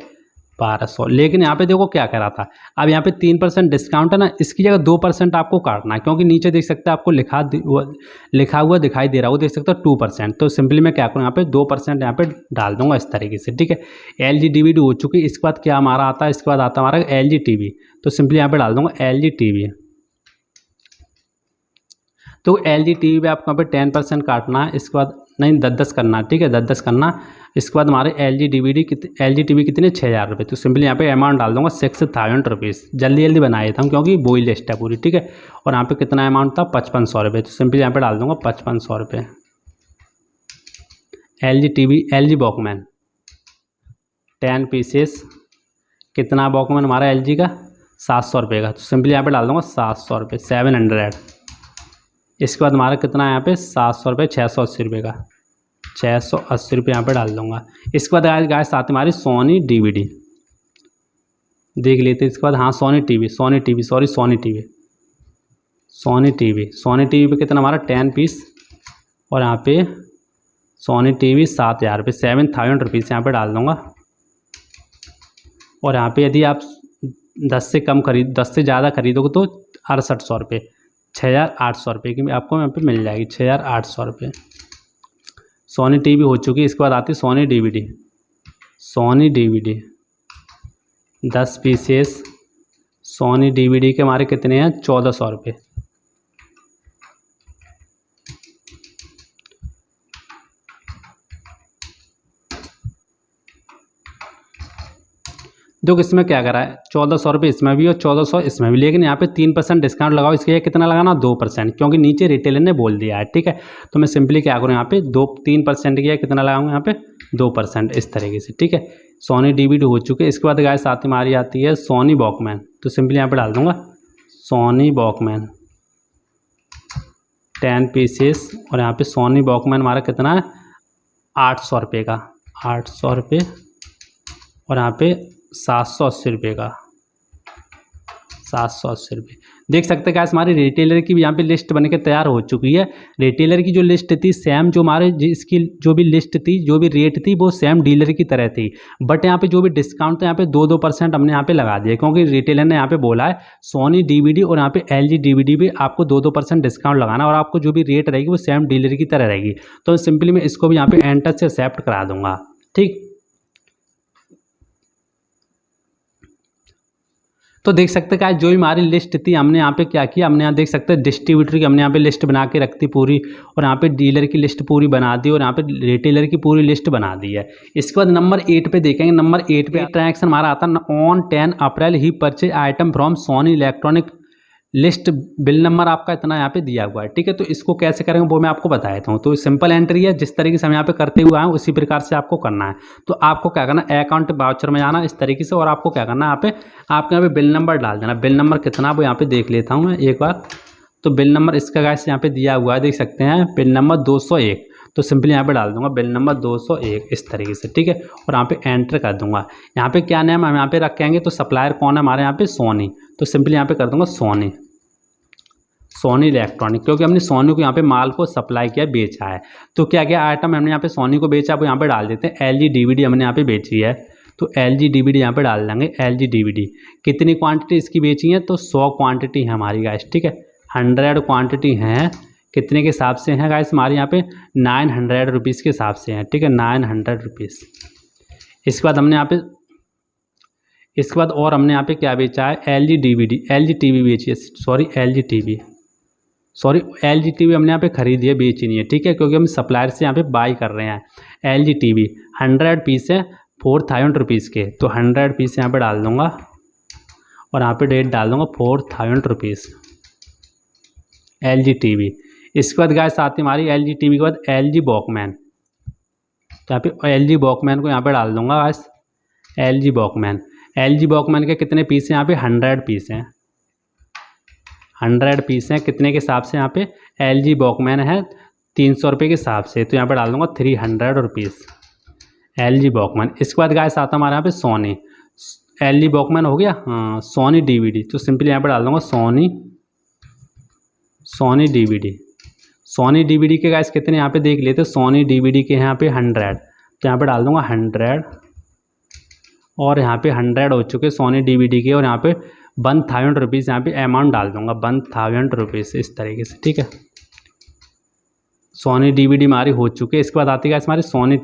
1200, लेकिन यहाँ पे देखो क्या कह रहा था, अब यहाँ पे 3% डिस्काउंट है ना, इसकी जगह 2% आपको काटना है, क्योंकि नीचे देख सकते हैं आपको लिखा हुआ दिखाई दे रहा है, वो देख सकते हो 2%, तो सिंपली मैं क्या करूँ यहाँ पे 2% यहाँ पे डाल दूंगा इस तरीके से। ठीक है, LG DVD हो चुकी है, इसके बाद क्या हमारा आता है, इसके बाद आता है हमारा LG TV, तो सिंपली यहाँ पे डाल दूंगा LG TV, तो LG TV पे आपको यहाँ पे 10% काटना है, इसके बाद नहीं 10 करना। ठीक है 10 करना, इसके बाद हमारे LG TV कितने 6000 रुपये, तो सिंपली यहाँ पे अमाउंट डाल दूंगा 6000 रुपीज़, जल्दी बना देता हूँ क्योंकि वही लिस्ट है पूरी। ठीक है, और यहाँ पे कितना अमाउंट था 5500 रुपये, तो सिंपली यहाँ पे डाल दूंगा 5500 रुपये। LG TV LG Walkman 10 pieces, कितना वॉकमैन हमारा LG का 700 रुपये का, तो सिंपली यहाँ पे डाल दूंगा 700 रुपये 700। इसके बाद हमारा कितना है यहाँ पे 700 रुपये 680 रुपये का, 680 रुपये यहाँ पे डाल दूँगा। इसके बाद गाय साथ हमारी सोनी DVD देख लेते हैं, इसके बाद हाँ सोनी टीवी पे कितना हमारा 10 पीस, और यहाँ पे सोनी TV 7000 रुपये 7000 रुपीज़ यहाँ पे डाल दूँगा। और यहाँ पे यदि आप 10 से ज़्यादा खरीदोगे तो 6800 रुपये 6800 रुपये की आपको यहाँ पे मिल जाएगी, 6800 रुपये। सोनी TV हो चुकी है, इसके बाद आती है Sony DVD 10 pieces, Sony DVD के हमारे कितने हैं 1400 रुपये। देखो इसमें क्या करा है 1400 रुपये इसमें भी और 1400 इसमें भी, लेकिन यहाँ पे 3% डिस्काउंट लगाओ, इसके लिए कितना लगाना 2%, क्योंकि नीचे रिटेलर ने बोल दिया है। ठीक है, तो मैं सिंपली क्या करूँ यहाँ पे 3% किया, कितना लगाऊंगा यहाँ पे 2% इस तरीके से। ठीक है, सोनी DVD हो चुके, इसके बाद गाय साथ हमारी आती है सोनी वॉकमैन, तो सिंपली यहाँ पे डाल दूंगा सोनी वॉकमैन 10 पीसेस, और यहाँ पे सोनी वॉकमैन हमारा कितना है 800 रुपये का, 800 रुपये, और यहाँ पे 780 रुपये का, 780 रुपये। देख सकते हैं गाइस हमारी रिटेलर की भी यहाँ पे लिस्ट बन के तैयार हो चुकी है। रिटेलर की जो लिस्ट थी सेम, जो हमारे इसकी जो भी लिस्ट थी, जो भी रेट थी वो सेम डीलर की तरह थी, बट यहाँ पे जो भी डिस्काउंट था यहाँ पे 2% हमने यहाँ पे लगा दिया, क्योंकि रिटेलर ने यहाँ पे बोला है सोनी DVD और यहाँ पे LG DVD पे आपको 2% डिस्काउंट लगाना, और आपको जो भी रेट रहेगी वो सेम डीलर की तरह रहेगी। तो सिंपली मैं इसको भी यहाँ पे एंटर से एक्सेप्ट करा दूंगा। ठीक, तो देख सकते हैं जो भी हमारी लिस्ट थी हमने यहाँ पे क्या किया, हमने यहाँ देख सकते हैं डिस्ट्रीब्यूटर की हमने यहाँ पे लिस्ट बना के रखती पूरी, और यहाँ पे डीलर की लिस्ट पूरी बना दी, और यहाँ पे रिटेलर की पूरी लिस्ट बना दी है। इसके बाद नंबर 8 पे देखेंगे, नंबर 8 पे ट्रांजैक्शन हमारा आता है on 10 April he purchase item from Sony electronic list, bill number आपका इतना यहाँ पे दिया हुआ है। ठीक है, तो इसको कैसे करेंगे वो मैं आपको बता देता हूँ। तो सिंपल एंट्री है, जिस तरीके से हम यहाँ पे करते हुए आए उसी प्रकार से आपको करना है। तो आपको क्या करना है अकाउंट वाउचर में जाना इस तरीके से, और आपको क्या करना है यहाँ पे आपके यहाँ पे बिल नंबर डाल देना। बिल नंबर कितना वो यहाँ पे देख लेता हूँ मैं एक बार, तो बिल नंबर इसका गाइस यहाँ पे दिया हुआ है, देख सकते हैं बिल नंबर 201, तो सिंपली यहाँ पे डाल दूंगा बिल नंबर 201 इस तरीके से। ठीक है, और यहाँ पे एंटर कर दूंगा। यहाँ पे क्या नेम हम यहाँ पे रखेंगे, तो सप्लायर कौन है हमारे यहाँ पे सोनी, तो सिंपली यहाँ पे कर दूंगा सोनी इलेक्ट्रॉनिक, क्योंकि हमने सोनी को यहाँ पे माल को सप्लाई किया, बेचा है। तो क्या क्या आइटम हमने यहाँ पे सोनी को बेचा, वो यहाँ पे डाल देते हैं। LG DVD हमने यहाँ पे बेची है, तो LG DVD यहाँ पे डाल देंगे। LG DVD कितनी क्वांटिटी इसकी बेची है, तो 100 क्वांटिटी है हमारी गाइस, ठीक है। 100 क्वांटिटी हैं, कितने के हिसाब से हैं गाइस, हमारे यहाँ पे 900 रुपीज़ के हिसाब से हैं, ठीक है, 900 रुपीज़। इसके बाद हमने यहाँ पे और हमने यहाँ पे क्या बेचा है, LG TV बेची है, LG TV हमने यहाँ पे खरीदी है, बेची नहीं है, ठीक है, क्योंकि हम सप्लायर से यहाँ पे बाई कर रहे हैं। LG TV 100 पीस है 4000 रुपीज़ के, तो 100 पीस यहाँ पे डाल दूँगा और यहाँ पे डेट डाल दूँगा 4000 रुपीज़ LG TV। इसके बाद गाइस आती हमारी LG TV के बाद LG वॉकमैन, तो यहाँ पे LG वॉकमैन को यहाँ पे डाल दूँगा गाइस। LG वॉकमैन के कितने पीस हैं यहाँ पे, 100 पीस हैं, 100 पीस हैं, कितने के हिसाब से यहाँ पे LG वॉकमैन है 300 रुपये के हिसाब से, तो यहाँ पे डाल दूँगा 300 रुपीज़ LG वॉकमैन। इसके बाद गाइस आता हमारे यहाँ पे सोनी, LG वॉकमैन हो गया, हाँ, सोनी DVD, तो सिंपली यहाँ पे डाल दूँगा सोनी DVD के गाइस कितने यहाँ पे देख लेते, सोनी DVD के यहाँ पे 100, तो यहाँ पे डाल दूँगा 100, और यहाँ पे 100 हो चुके सोनी DVD के, और यहाँ पे 1000 रुपीज़ यहाँ पे अमाउंट डाल दूँगा, 1000 रुपीज़ इस तरीके से, ठीक है। सोनी DVD हमारी हो चुकी है। इसके बाद आती है हमारी सोनी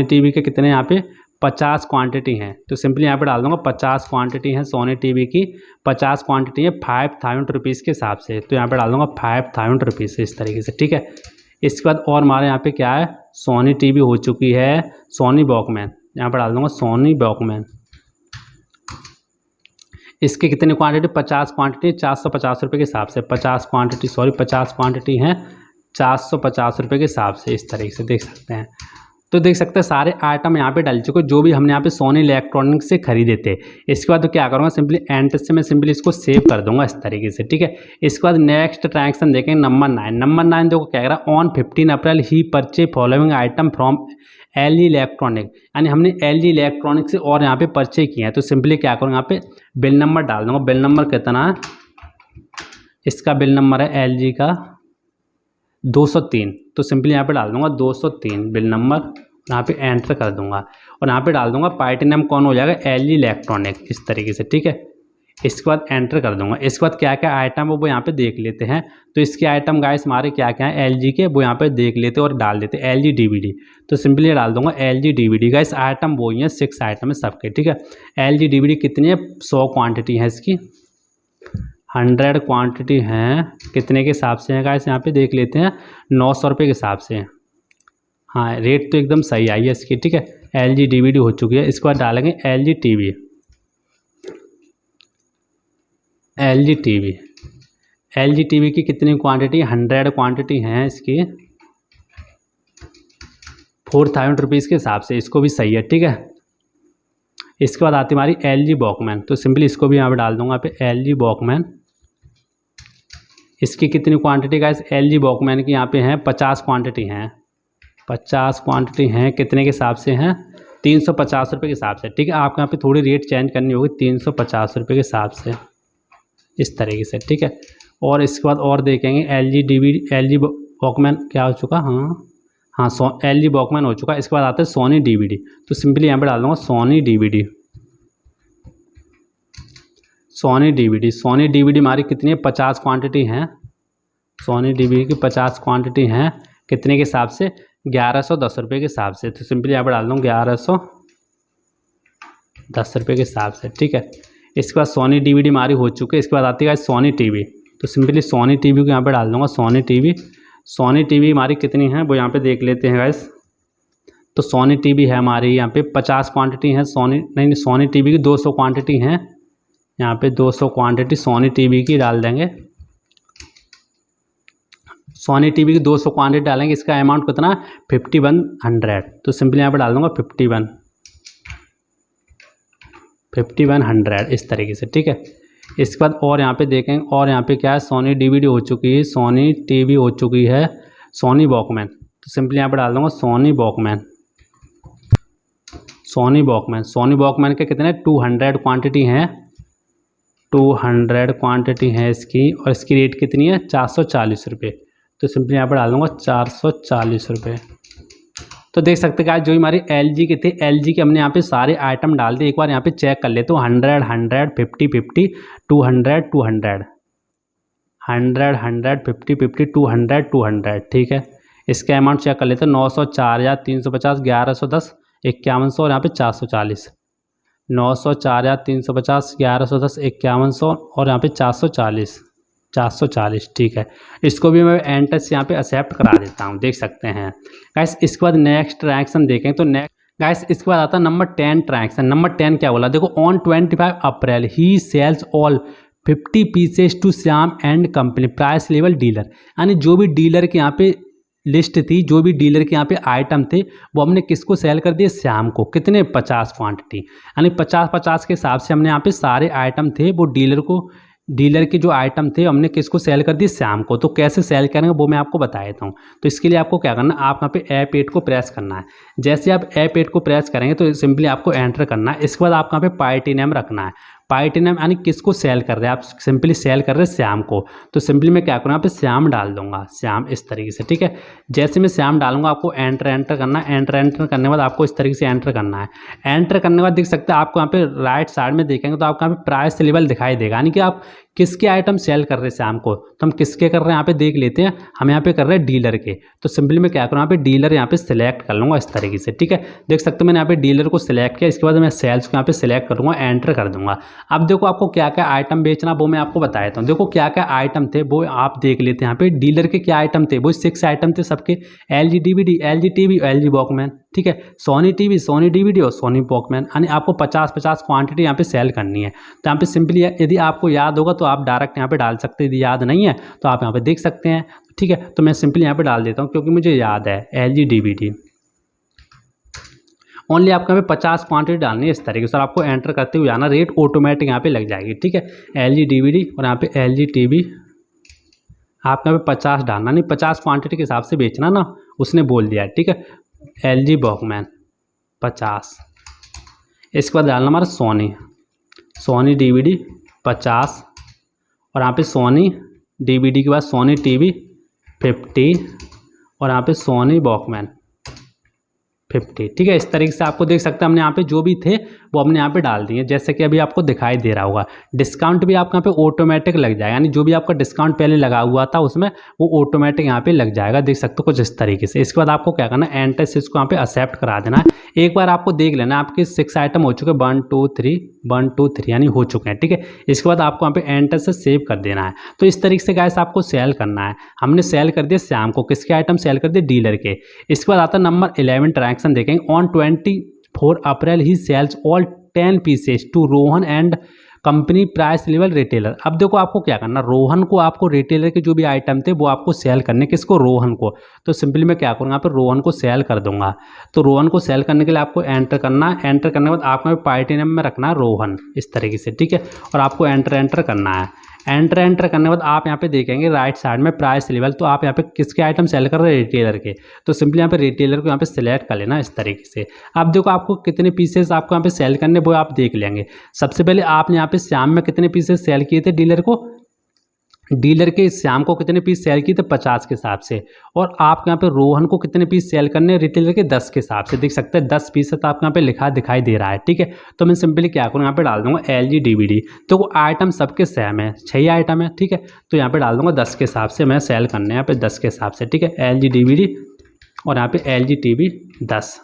TV के कितने यहाँ पे 50 क्वांटिटी हैं, तो सिंपली यहाँ पे डाल दूँगा 50 क्वांटिटी हैं सोनी TV की, 50 क्वांटिटी है 5000 रुपीज़ के हिसाब से, तो यहाँ पे डाल दूँगा 5000 रुपीज़ इस तरीके से, ठीक है। इसके बाद और हमारे यहाँ पे क्या है, सोनी TV हो चुकी है, सोनी वॉकमैन, यहाँ पर डाल दूँगा सोनी वॉकमैन। इसकी कितनी क्वांटिटी, 50 क्वांटिटी 450 रुपये के हिसाब से, 50 क्वांटिटी हैं 450 रुपये के हिसाब से, इस तरीके से देख सकते हैं। तो देख सकते हैं सारे आइटम यहाँ पे डाल चुके, जो भी हमने यहाँ पे सोनी इलेक्ट्रॉनिक से खरीदे थे। इसके बाद तो क्या करूँगा, सिंपली एंड से मैं सिंपली इसको सेव कर दूंगा इस तरीके से, ठीक है। इसके बाद नेक्स्ट ट्रांजेक्शन देखेंगे नंबर 9 देखो क्या कह रहा है, on 15 April he purchase following item from LG electronic, यानी हमने LG इलेक्ट्रॉनिक से और यहाँ पे परचेज किया है। तो सिंपली क्या करूँगा, यहाँ पे बिल नंबर डाल दूँगा, बिल नंबर कितना है, इसका बिल नंबर है LG का 203, तो सिंपली यहाँ पे डाल दूंगा 203 बिल नंबर, यहाँ पे एंटर कर दूंगा और यहाँ पे डाल दूंगा पार्टी नेम कौन हो जाएगा, LG इलेक्ट्रॉनिक इस तरीके से, ठीक है। इसके बाद एंटर कर दूंगा। इसके बाद क्या क्या आइटम है वो यहाँ पे देख लेते हैं। तो इसके आइटम गाइस हमारे क्या क्या है LG के, वो यहाँ पे देख लेते और डाल देते LG DVD। तो सिंपली डाल दूंगा LG DVD। गाइस आइटम वो ही है, 6 आइटम है सबके, ठीक है। LG DVD कितनी है, 100 क्वान्टिटी है इसकी, 100 क्वांटिटी हैं, कितने के हिसाब से हैं गाइस यहाँ पे देख लेते हैं, 900 रुपये के हिसाब से। हाँ रेट तो एकदम सही आई है इसकी, ठीक है। LG DVD हो चुकी है। इसके बाद डालेंगे LG TV। LG TV की कितनी क्वांटिटी, 100 क्वांटिटी हैं इसकी, 4000 रुपीज़ के हिसाब से, इसको भी सही है, ठीक है। इसके बाद आती हमारी LG वॉकमैन। तो सिंपली इसको भी यहाँ पे डाल दूंगा, यहाँ पे LG वॉकमैन। इसकी कितनी क्वांटिटी गाइस, LG वॉकमैन की यहाँ पे हैं 50 क्वांटिटी हैं, 50 क्वांटिटी हैं, कितने के हिसाब से हैं, 350 रुपये के हिसाब से, ठीक है। आपको यहाँ पे थोड़ी रेट चेंज करनी होगी, 350 रुपये के हिसाब से इस तरीके से, ठीक है। और इसके बाद और देखेंगे LG वॉकमैन क्या हो चुका, हाँ LG वॉकमैन हो चुका। इसके बाद आता है सोनी DVD। तो सिंपली यहाँ पे डाल दूँगा सोनी DVD हमारी कितनी है, 50 क्वांटिटी हैं, सोनी DVD की 50 क्वांटिटी हैं, कितने के हिसाब से, 1110 रुपये के हिसाब से। तो सिंपली यहाँ पे डाल दूँ 1110 रुपये के हिसाब से, ठीक है। इसके बाद सोनी DVD हमारी हो चुकी है। इसके बाद आती है सोनी TV। तो सिंपली सोनी TV को यहाँ पे डाल दूँगा सोनी TV हमारी कितनी है वो यहाँ पे देख लेते हैं गाइस। तो सोनी TV है हमारी यहाँ पे 50 क्वांटिटी है, सोनी TV की 200 क्वांटिटी हैं, यहाँ पे 200 क्वांटिटी सोनी TV की डाल देंगे। सोनी TV की 200 क्वांटिटी डालेंगे। इसका अमाउंट कितना, 5100। तो सिंपली यहाँ पे डाल दूँगा 5100 इस तरीके से, ठीक है। इसके बाद और यहाँ पे देखेंगे, और यहाँ पे क्या है, सोनी DVD हो चुकी है, सोनी TV हो चुकी है, सोनी वॉकमैन। तो सिंपली यहाँ पे डाल दूँगा सोनी वॉकमैन के कितने 200 क्वांटिटी हैं, 200 क्वांटिटी है इसकी, और इसकी रेट कितनी है 440 रुपये। तो सिंपली यहाँ पर डाल दूँगा 440 रुपये। तो देख सकते हैं जो हमारी LG के थे, LG के हमने यहाँ पे सारे आइटम डाल दिए। एक बार यहाँ पे चेक कर लेते हो, 100 100 50 50 200 200 100 100 50 50 200 200, ठीक है। इसका अमाउंट चेक कर लेते हैं, 900 4350 1110 5100 और यहाँ पे 440। 900 4350 1110 5100 और यहाँ पे 440, ठीक है। इसको भी मैं एंटर से यहाँ पे एक्सेप्ट करा देता हूँ, देख सकते हैं गाइस। इसके बाद नेक्स्ट ट्रांजैक्शन देखें तो नेक्स्ट गाइस इसके बाद आता है नंबर 10 ट्रांजैक्शन। नंबर 10 क्या बोला, देखो on 25 April he sells all 50 pieces to Shyam and company price level dealer. यानी जो भी डीलर के यहाँ पे लिस्ट थी, जो भी डीलर के यहाँ पे आइटम थे, वो हमने किसको सेल कर दिए, श्याम को। कितने 50 क्वांटिटी, यानी 50 के हिसाब से हमने यहाँ पे सारे आइटम थे वो डीलर के जो आइटम थे हमने किसको सेल कर दिए, श्याम को। तो कैसे सेल करेंगे वो मैं आपको बता देता हूँ। तो इसके लिए आपको क्या करना है, आप यहाँ पे F8 को प्रेस करना है। जैसे आप F8 को प्रेस करेंगे तो सिंपली आपको एंटर करना है। इसके बाद आपको यहाँ पे पार्टी नेम रखना है। पार्टी नेम यानी किसको सेल कर रहे हैं, आप सिंपली सेल कर रहे हैं श्याम को। तो सिंपली मैं क्या करूँगा, यहाँ पे श्याम डाल दूंगा, श्याम इस तरीके से, ठीक है। जैसे मैं श्याम डालूंगा आपको एंटर करना है। एंटर करने के बाद आपको इस तरीके से एंटर करना है। एंटर करने के बाद देख सकते हैं आपको यहाँ पे राइट साइड में देखेंगे तो आपको यहाँ पे प्राइस लेवल दिखाई देगा, यानी कि आप किसके आइटम सेल कर रहे हैं श्याम को। तो हम किसके कर रहे हैं यहाँ पे देख लेते हैं। हम यहाँ पे कर रहे हैं डीलर के। तो सिंपली मैं क्या करूँ, यहाँ पे डीलर यहाँ पे सिलेक्ट कर लूँगा इस तरीके से, ठीक है। देख सकते हो मैंने यहाँ पे डीलर को सिलेक्ट किया। इसके बाद मैं सेल्स को यहाँ पे सिलेक्ट करूँगा, एंटर कर दूंगा। अब देखो आपको क्या क्या आइटम बेचना वो मैं आपको बता देता हूँ। देखो क्या क्या आइटम थे वो आप देख लेते हैं। यहाँ पे डीलर के क्या आइटम थे, वो 6 आइटम थे सबके। LG DVD, LG TV, LG Walkman, ठीक है। सोनी TV, सोनी DVD और सोनी वॉकमैन। यानी आपको 50 क्वांटिटी यहाँ पे सेल करनी है। तो यहाँ पे सिंपली यदि आपको याद होगा तो आप डायरेक्ट यहाँ पे डाल सकते हैं, यदि याद नहीं है तो आप यहाँ पे देख सकते हैं, ठीक है। तो मैं सिंपली यहाँ पे डाल देता हूँ क्योंकि मुझे याद है। LG DVD ओनली आपको यहाँ पे 50 क्वांटिटी डालनी है इस तरीके से। आपको एंटर करते हुए आना, रेट ऑटोमेटिक यहाँ पे लग जाएगी, ठीक है। LG DVD और यहाँ पे LG TV आपको यहाँ पे 50 डालना, नहीं 50 क्वांटिटी के हिसाब से बेचना ना, उसने बोल दिया, ठीक है। LG Walkman 50। इसके बाद डालना हमारा सोनी DVD 50 और यहाँ पे सोनी DVD के बाद सोनी TV 50 और यहाँ पे सोनी वॉकमैन 50, ठीक है। इस तरीके से आपको देख सकते हैं हमने यहाँ पे जो भी थे वो हमने यहाँ पे डाल दिए, जैसे कि अभी आपको दिखाई दे रहा होगा। डिस्काउंट भी आपको यहाँ पे ऑटोमेटिक लग जाएगा, यानी जो भी आपका डिस्काउंट पहले लगा हुआ था उसमें वो ऑटोमेटिक यहाँ पे लग जाएगा, देख सकते हो कुछ इस तरीके से। इसके बाद आपको क्या करना है, एंटर से इसको यहाँ पे एक्सेप्ट करा देना है। एक बार आपको देख लेना आपके 6 आइटम हो चुके, 1 2 3 यानी हो चुके हैं, ठीक है। इसके बाद आपको यहाँ पे एंटर से सेव कर देना है। तो इस तरीके से गाइस आपको सेल करना है। हमने सेल कर दिया श्याम को, किसके आइटम सेल कर दिए, डीलर के। इसके बाद आता है नंबर 11 ट्रांजैक्शन देखेंगे। On 24 April he sells all 10 pieces to Rohan and company price level retailer. अब देखो आपको क्या करना, रोहन को आपको रिटेलर के जो भी आइटम थे वो आपको सेल करने, किसको, रोहन को। तो सिंपली मैं क्या करूँगा, यहाँ पर रोहन को सेल कर दूंगा। तो रोहन को सेल करने के लिए आपको एंटर करना है। एंटर करने के बाद आपको पार्टी नेम में रखना है रोहन इस तरीके से, ठीक है। और आपको एंटर करना है। एंटर करने के बाद आप यहाँ पे देखेंगे राइट साइड में प्राइस लेवल। तो आप यहाँ पे किसके आइटम सेल कर रहे हैं, रिटेलर के। तो सिंपली यहाँ पे रिटेलर को यहाँ पे सिलेक्ट कर लेना इस तरीके से। अब देखो आपको कितने पीसेस आपको यहाँ पे सेल करने वो आप देख लेंगे। सबसे पहले आपने यहाँ पे श्याम में कितने पीसेस सेल किए थे डीलर को, डीलर के श्याम को कितने पीस सेल किए थे 50 के हिसाब से। और आप यहाँ पे रोहन को कितने पीस सेल करने रिटेलर के 10 के हिसाब से, देख सकते हैं 10 पीस तो आपको यहाँ पे लिखा दिखाई दे रहा है, ठीक है। तो मैं सिंपली क्या करूँ, यहाँ पे डाल दूंगा LG DVD। तो वो आइटम सबके सेम है, 6 आइटम है, ठीक है। तो यहाँ पे डाल दूंगा 10 के हिसाब से मैं सेल करने, यहाँ पे 10 के हिसाब से, ठीक है। LG DVD और यहाँ पे LG TV 10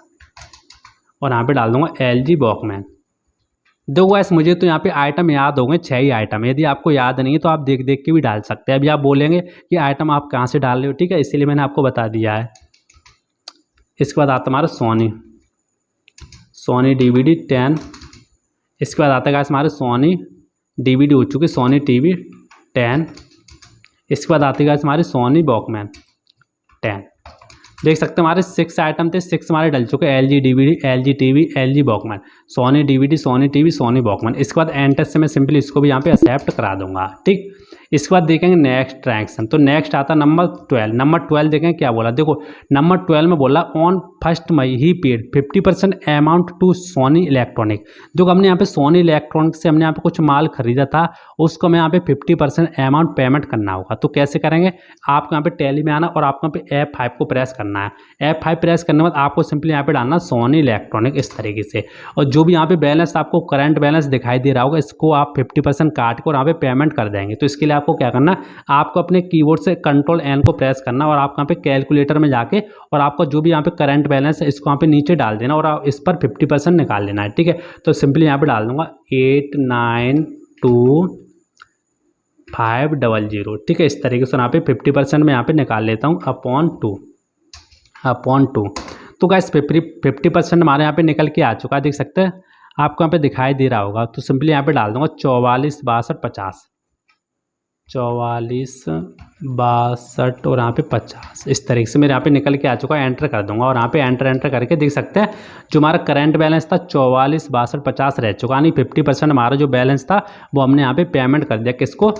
और यहाँ पे डाल दूंगा LG वॉकमैन। देखो गाइस मुझे तो यहाँ पे आइटम याद हो गए, 6 ही आइटम। यदि आपको याद नहीं है तो आप देख देख के भी डाल सकते हैं। अभी आप बोलेंगे कि आइटम आप कहाँ से डाल रहे हो, ठीक है, इसीलिए मैंने आपको बता दिया है। इसके बाद आता हमारा सोनी DVD 10। इसके बाद आता है गाइस हमारे सोनी DVD हो चुकी, सोनी TV 10। इसके बाद आती है गाइस हमारी सोनी वॉकमैन 10। देख सकते हैं हमारे 6 आइटम थे, 6 हमारे डल चुके, LG DVD, LG TV, LG walkman, Sony DVD, Sony TV, Sony walkman. इसके बाद एंटर से मैं सिंपली इसको भी यहाँ पे एक्सेप्ट करा दूंगा, ठीक। इसके बाद देखेंगे नेक्स्ट ट्रांजेक्शन, तो नेक्स्ट आता नंबर 12। नंबर 12 देखें क्या बोला, देखो नंबर 12 में बोला on 1 May he paid 50% amount to Sony electronic. जो हमने यहाँ पे सोनी इलेक्ट्रॉनिक से हमने यहाँ पे कुछ माल खरीदा था, उसको हमें यहाँ पे 50% अमाउंट पेमेंट करना होगा। तो कैसे करेंगे, आपको यहाँ पे टैली में आना और आपको यहाँ पे F5 को प्रेस करना है। F5 प्रेस करने के बाद आपको सिंपली यहाँ पे डालना सोनी इलेक्ट्रॉनिक इस तरीके से, और जो भी यहाँ पे बैलेंस आपको करंट बैलेंस दिखाई दे रहा होगा, इसको आप 50% काट के और यहाँ पे पेमेंट कर देंगे। तो इसके लिए आपको क्या करना, आपको अपने कीबोर्ड से कंट्रोल N को प्रेस करना और आपको यहाँ पे कैलकुलेटर में जाके और आपका जो भी यहाँ पे करंट बैलेंस है इसको यहाँ पे नीचे डाल देना और आप इस पर 50% निकाल लेना है, ठीक है। तो सिंपली यहाँ पे डाल दूंगा 892500, ठीक है। इस तरीके से यहाँ पे 50% में यहाँ पे निकाल लेता हूँ अपॉन टू। तो गाइस 50% हमारे यहाँ पे निकल के आ चुका है, देख सकते हैं, आपको यहाँ पे दिखाई दे रहा होगा। तो सिंपली यहाँ पे डाल दूंगा 446250, 4462 और यहाँ पे 50, इस तरीके से मेरे यहाँ पे निकल के आ चुका है। एंटर कर दूंगा और यहाँ पे एंटर करके देख सकते हैं जो हमारा करंट बैलेंस था 446250 रह चुका, यानी 50% हमारा जो बैलेंस था वो हमने यहाँ पे पेमेंट कर दिया, किसको,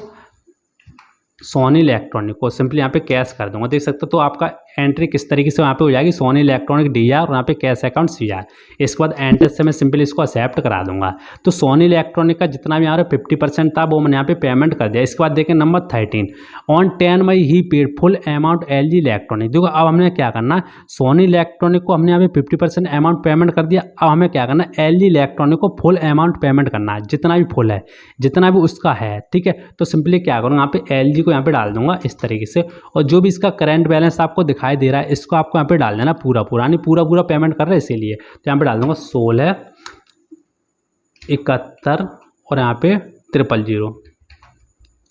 सोनी इलेक्ट्रॉनिक को। सिंपली यहाँ पे कैश कर दूंगा, देख सकते हो। तो आपका एंट्री किस तरीके से यहाँ पे हो जाएगी, सोनी इलेक्ट्रॉनिक DR और यहाँ पे कैश अकाउंट CR। इसके बाद एंटर से मैं सिंपली इसको एक्सेप्ट करा दूंगा। तो सोनी इलेक्ट्रॉनिक का जितना भी यहाँ पे 50% था वो मैंने यहाँ पे पेमेंट कर दिया। इसके बाद देखें number 13, on 10 May he paid full amount LG electronic. देखो अब हमने क्या करना, सोनी इलेक्ट्रॉनिक को हमने यहाँ पे 50% अमाउंट पेमेंट कर दिया। अब हमें क्या करना, LG इलेक्ट्रॉनिक को फुल अमाउंट पेमेंट करना है, जितना भी फुल है, जितना भी उसका है, ठीक है। तो सिंपली क्या करूँगा, यहाँ पे LG को यहाँ पे डाल दूंगा इस तरीके से, और जो भी इसका करंट बैलेंस आपको दिखाई दे रहा है इसको आपको यहाँ पे डाल देना पूरा, यानी पूरा पेमेंट कर रहे हैं इसीलिए। तो यहाँ पे डाल दूंगा 1671 और यहाँ पे 000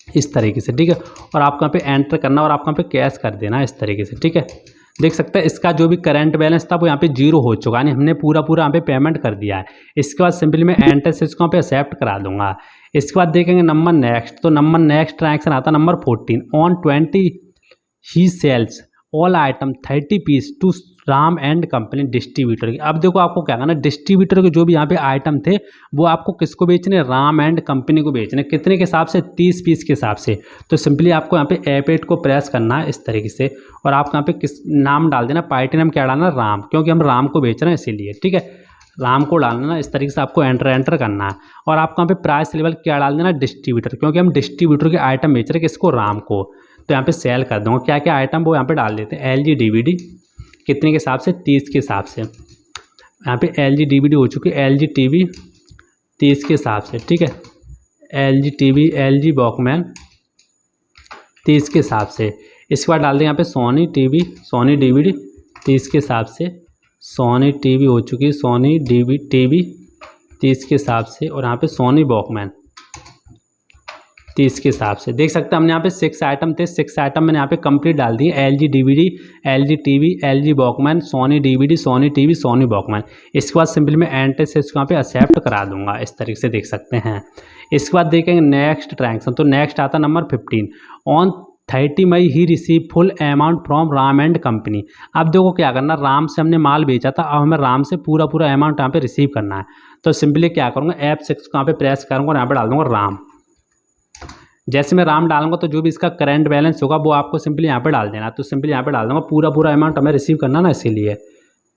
इस तरीके से, ठीक है। और आपको यहाँ पे एंटर करना और आपको यहाँ पे कैश कर देना इस तरीके से, ठीक है। देख सकते हैं इसका जो भी करंट बैलेंस था वो यहाँ पे 0 हो चुका, यानी हमने पूरा यहाँ पे पेमेंट कर दिया है। इसके बाद सिंपली मैं एंटर से इसको यहाँ पे एक्सेप्ट करा दूंगा। इसके बाद देखेंगे नंबर नेक्स्ट, तो नंबर नेक्स्ट ट्रांजेक्शन आता number 14, on 20 he sells all item 30 piece to Ram and company distributor की। अब देखो आपको क्या करना, डिस्ट्रीब्यूटर के जो भी यहाँ पे आइटम थे वो आपको किसको बेचने, राम एंड कंपनी को बेचने, कितने के हिसाब से, 30 पीस के हिसाब से। तो सिंपली आपको यहाँ पे F8 को प्रेस करना है इस तरीके से, और आपको यहाँ पे किस नाम डाल देना, पार्टी नाम क्या डालना, राम, क्योंकि हम राम को बेच रहे हैं इसीलिए, ठीक है। राम को डालना ना इस तरीके से, आपको एंटर करना है। और आपको यहाँ पे प्राइस लेवल क्या डाल देना, डिस्ट्रीब्यूटर, क्योंकि हम डिस्ट्रीब्यूटर के आइटम बेच रहे हैं किसको, राम को। तो यहाँ पे सेल कर दूंगा, क्या क्या आइटम वो यहाँ पे डाल देते हैं, LG DVD कितने के हिसाब से, 30 के हिसाब से। यहाँ पे LG DVD हो चुकी है, LG TV 30 के हिसाब से, ठीक है। LG TV, LG वॉकमैन 30 के हिसाब से। इसके बाद डाल दें यहाँ पे सोनी TV, सोनी DVD 30 के हिसाब से, सोनी TV हो चुकी है, सोनी TV 30 के हिसाब से, और यहाँ पे सोनी वॉकमैन 30 के हिसाब से। देख सकते हैं हमने यहाँ पे 6 आइटम थे, 6 आइटम मैंने यहाँ पे कंप्लीट डाल दिए, LG DVD, LG TV, LG walkman, Sony DVD, Sony TV, Sony walkman. इसके बाद सिंपली मैं एंटर से इसको यहाँ पे एक्सेप्ट करा दूंगा इस तरीके से, देख सकते हैं। इसके बाद देखेंगे नेक्स्ट ट्रांजेक्शन, तो नेक्स्ट आता number 15, on 30 May he receive full amount from Ram and company. अब देखो क्या करना, राम से हमने माल बेचा था, अब हमें राम से पूरा अमाउंट यहाँ पे रिसीव करना है। तो सिंपली क्या करूँगा, F6 को यहाँ पे प्रेस करूँगा और यहाँ पे डाल दूँगा राम। जैसे मैं राम डालूंगा तो जो भी इसका करंट बैलेंस होगा वो आपको सिंपली यहाँ पे डाल देना। तो सिंपली यहाँ पे डाल दूंगा, पूरा अमाउंट हमें रिसीव करना ना, इसीलिए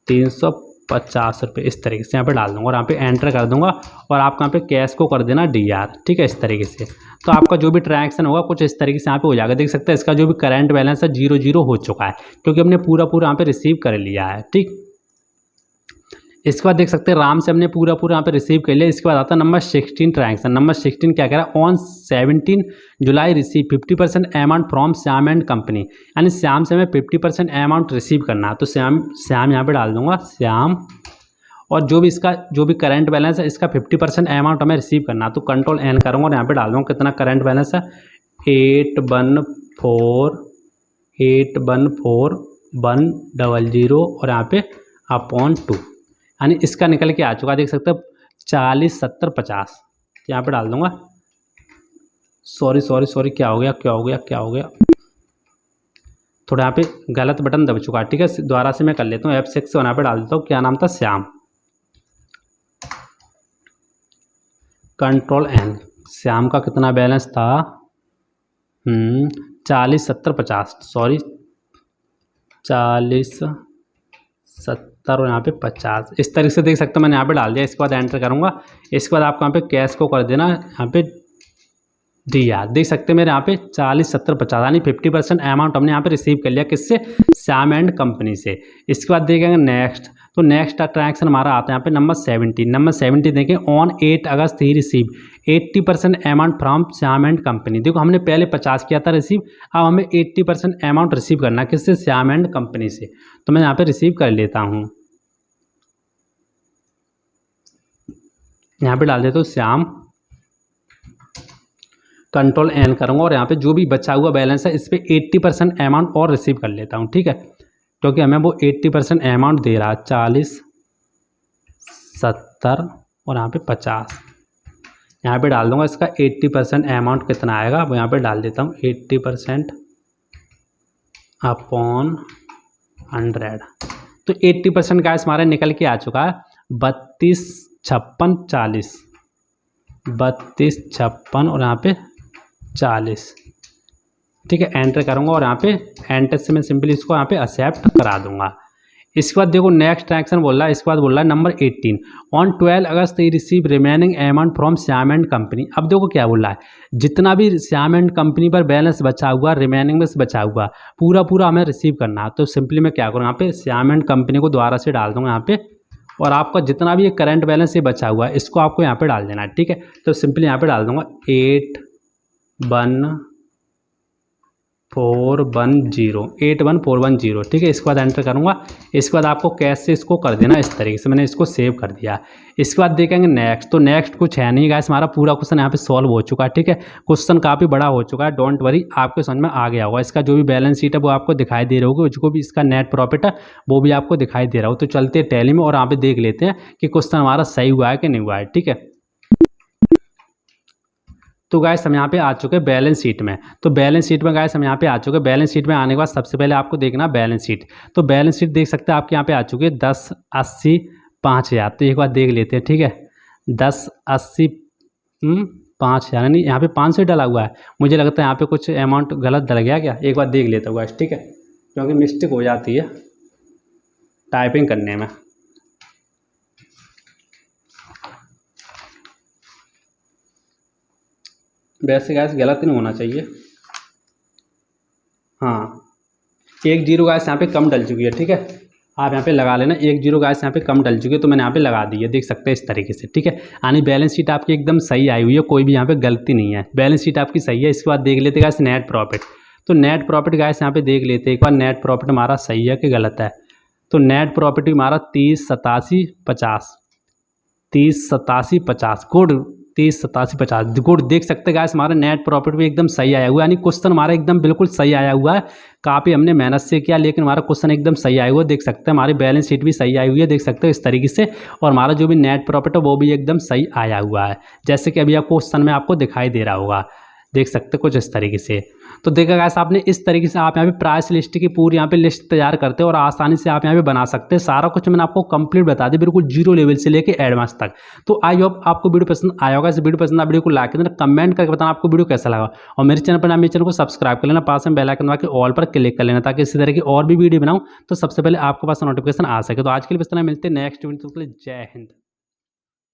350 रुपये इस तरीके से यहाँ पे डाल दूंगा और यहाँ पे एंटर कर दूंगा, और आपको यहाँ पे कैश को कर देना DR, ठीक है, इस तरीके से। तो आपका जो भी ट्रांजेक्शन होगा कुछ इस तरीके से यहाँ पे हो जाएगा। देख सकते हैं इसका जो भी करंट बैलेंस है 0 हो चुका है, क्योंकि हमने पूरा यहाँ पे रिसीव कर लिया है, ठीक। इसके बाद देख सकते हैं राम से हमने पूरा यहाँ पे रिसीव कर लिया। इसके बाद आता है नंबर 16 ट्रांजेक्शन। नंबर 16 क्या कह रहा है, on 17 July receive 50% amount from Shyam and company, यानी श्याम से हमें 50% अमाउंट रिसीव करना है। तो श्याम यहाँ पे डाल दूंगा, श्याम, और जो भी करंट बैलेंस है इसका 50% अमाउंट हमें रिसीव करना है। तो कंट्रोल N करूँगा और यहाँ पे डाल दूँगा कितना करंट बैलेंस है, 814100 और यहाँ पे अपॉन 2, यानी इसका निकल के आ चुका, देख सकते हैं 40 70 50। यहाँ पे डाल दूंगा, सॉरी क्या हो गया, थोड़ा यहाँ पे गलत बटन दब चुका है, ठीक है, दोबारा से मैं कर लेता हूँ F6 और यहाँ पे डाल देता हूँ क्या नाम था, श्याम। कंट्रोल N, श्याम का कितना बैलेंस था, 40 70 50, सॉरी 40 70 और यहाँ पे 50, इस तरीके से देख सकते हो मैंने यहाँ पे डाल दिया। इसके बाद एंटर करूँगा। इसके बाद आपको यहाँ पे कैश को कर देना यहाँ पे दिया, देख सकते हैं मेरे यहाँ पे 40 70 50 यानी 50% अमाउंट हमने यहाँ पे रिसीव कर लिया, किससे, श्याम एंड कंपनी से। इसके बाद देखेंगे नेक्स्ट, तो नेक्स्ट ट्रांजेक्शन हमारा आता है यहाँ पे नंबर 70 देखें, on 8 August he receive 80% amount from Shyam and company. देखो हमने पहले 50 किया था रिसीव, अब हमें 80% अमाउंट रिसीव करना है, किससे, श्याम एंड कंपनी से। तो मैं यहाँ पे रिसीव कर लेता हूँ, यहाँ पे डाल देता हूँ श्याम, कंट्रोल N करूँगा और यहाँ पे जो भी बचा हुआ बैलेंस है इस पर 80% अमाउंट और रिसीव कर लेता हूँ, ठीक है, क्योंकि हमें वो 80% अमाउंट दे रहा है, 40 70 और यहाँ पे 50, यहाँ पे डाल दूँगा इसका 80% अमाउंट कितना आएगा वो यहाँ पे डाल देता हूँ 80% अपॉन 100। तो 80% गैस हमारा निकल के आ चुका है 32 56 40, 32 56 और यहाँ पे 40, ठीक है, एंटर करूँगा और यहाँ पे एंटर से मैं सिंपली इसको यहाँ पे एक्सेप्ट करा दूंगा। इसके बाद देखो नेक्स्ट ट्रांजेक्शन बोल रहा है, इसके बाद बोल रहा है number 18, on 12 August he receive remaining amount from Shyam and company. अब देखो क्या बोल रहा है, जितना भी श्याम एंड कंपनी पर बैलेंस बचा हुआ, रिमेनिंग में से बचा हुआ पूरा हमें रिसीव करना है। तो सिंपली मैं क्या करूँ, यहाँ पे श्याम एंड कंपनी को दोबारा से डाल दूँगा यहाँ पे, और आपका जितना भी ये करंट बैलेंस ये बचा हुआ है इसको आपको यहाँ पे डाल देना है, ठीक है। तो सिंपली यहाँ पे डाल दूँगा 81410, ठीक है। इसके बाद एंटर करूँगा। इसके बाद आपको कैश से इसको कर देना इस तरीके से, मैंने इसको सेव कर दिया। इसके बाद देखेंगे नेक्स्ट, तो नेक्स्ट कुछ है नहीं गाइस, हमारा पूरा क्वेश्चन यहाँ पे सॉल्व हो चुका है, ठीक है। क्वेश्चन काफ़ी बड़ा हो चुका है, डोंट वरी, आपको समझ में आ गया होगा। इसका जो भी बैलेंस शीट है वो आपको दिखाई दे रहा होगा, जो भी इसका नेट प्रॉफिट है वो भी आपको दिखाई दे रहा हो। तो चलते हैं टैली में और यहाँ पे देख लेते हैं कि क्वेश्चन हमारा सही हुआ है कि नहीं हुआ है, ठीक है। तो गाइस हम यहाँ पे आ चुके हैं बैलेंस शीट में। तो बैलेंस शीट में गाइस हम यहाँ पे आ चुके हैं। बैलेंस शीट में आने के बाद सबसे पहले आपको देखना बैलेंस शीट। तो बैलेंस शीट देख सकते हैं आपके यहाँ पे आ चुके हैं 10 80 5000। तो एक बार देख लेते हैं, ठीक है। 10 80 5000, यानी यहाँ पे 500 डला हुआ है। मुझे लगता है यहाँ पे कुछ अमाउंट गलत डल गया क्या, एक बार देख लेता हूँ गाइस, ठीक है, क्योंकि मिस्टेक हो जाती है टाइपिंग करने में। वैसे गैस गलत नहीं होना चाहिए। हाँ, 1 0 गैस यहाँ पे कम डल चुकी है, ठीक है। आप यहाँ पे लगा लेना 1 0 गैस यहाँ पे कम डल चुकी है, तो मैंने यहाँ पे लगा दी है, देख सकते हैं इस तरीके से, ठीक है। यानी बैलेंस शीट आपकी एकदम सही आई हुई है, कोई भी यहाँ पे गलती नहीं है, बैलेंस शीट आपकी सही है। इसके बाद देख लेते गैस नेट प्रॉफिट। तो नेट प्रॉफिट गैस यहाँ पे देख लेते एक बार, नेट प्रॉफिट हमारा सही है कि गलत है। तो नेट प्रॉफिट हमारा 30 87 50, 30 87 50, गुड, 30 87 50 गुड। देख सकते हैं गाइस हमारा नेट प्रॉफिट भी एकदम सही आया हुआ है, यानी क्वेश्चन हमारा एकदम बिल्कुल सही आया हुआ है। काफ़ी हमने मेहनत से किया, लेकिन हमारा क्वेश्चन एकदम सही आया हुआ है। देख सकते हैं हमारी बैलेंस शीट भी सही आई हुई है, देख सकते हैं इस तरीके से। और हमारा जो भी नेट प्रॉफिट है वो भी एकदम सही आया हुआ है, जैसे कि अभी आपको क्वेश्चन में आपको दिखाई दे रहा होगा, देख सकते कुछ इस तरीके से। तो देखा गाइस आपने इस तरीके से आप यहाँ पे प्राइस लिस्ट की पूरी यहाँ पे लिस्ट तैयार करते हो और आसानी से आप यहाँ पे बना सकते हैं। सारा कुछ मैंने आपको कंप्लीट बता दिया, बिल्कुल जीरो लेवल से लेके एडवांस तक। तो आई होप आपको वीडियो पसंद आया होगा। इस वीडियो पसंद आ वीडियो को लाइक करना, कमेंट करके बताना आपको वीडियो कैसा लगा। और मेरे चैनल पर ना, मेरे चैनल को सब्सक्राइब कर लेना, पास में बेल आइकन दबा के ऑल पर क्लिक कर लेना, ताकि इसी तरह की और भी वीडियो बनाऊँ तो सबसे पहले आपके पास नोटिफिकेशन आ सके। तो आज के लिए बस इतना, मिलते हैं नेक्स्ट वीडियो। जय हिंद।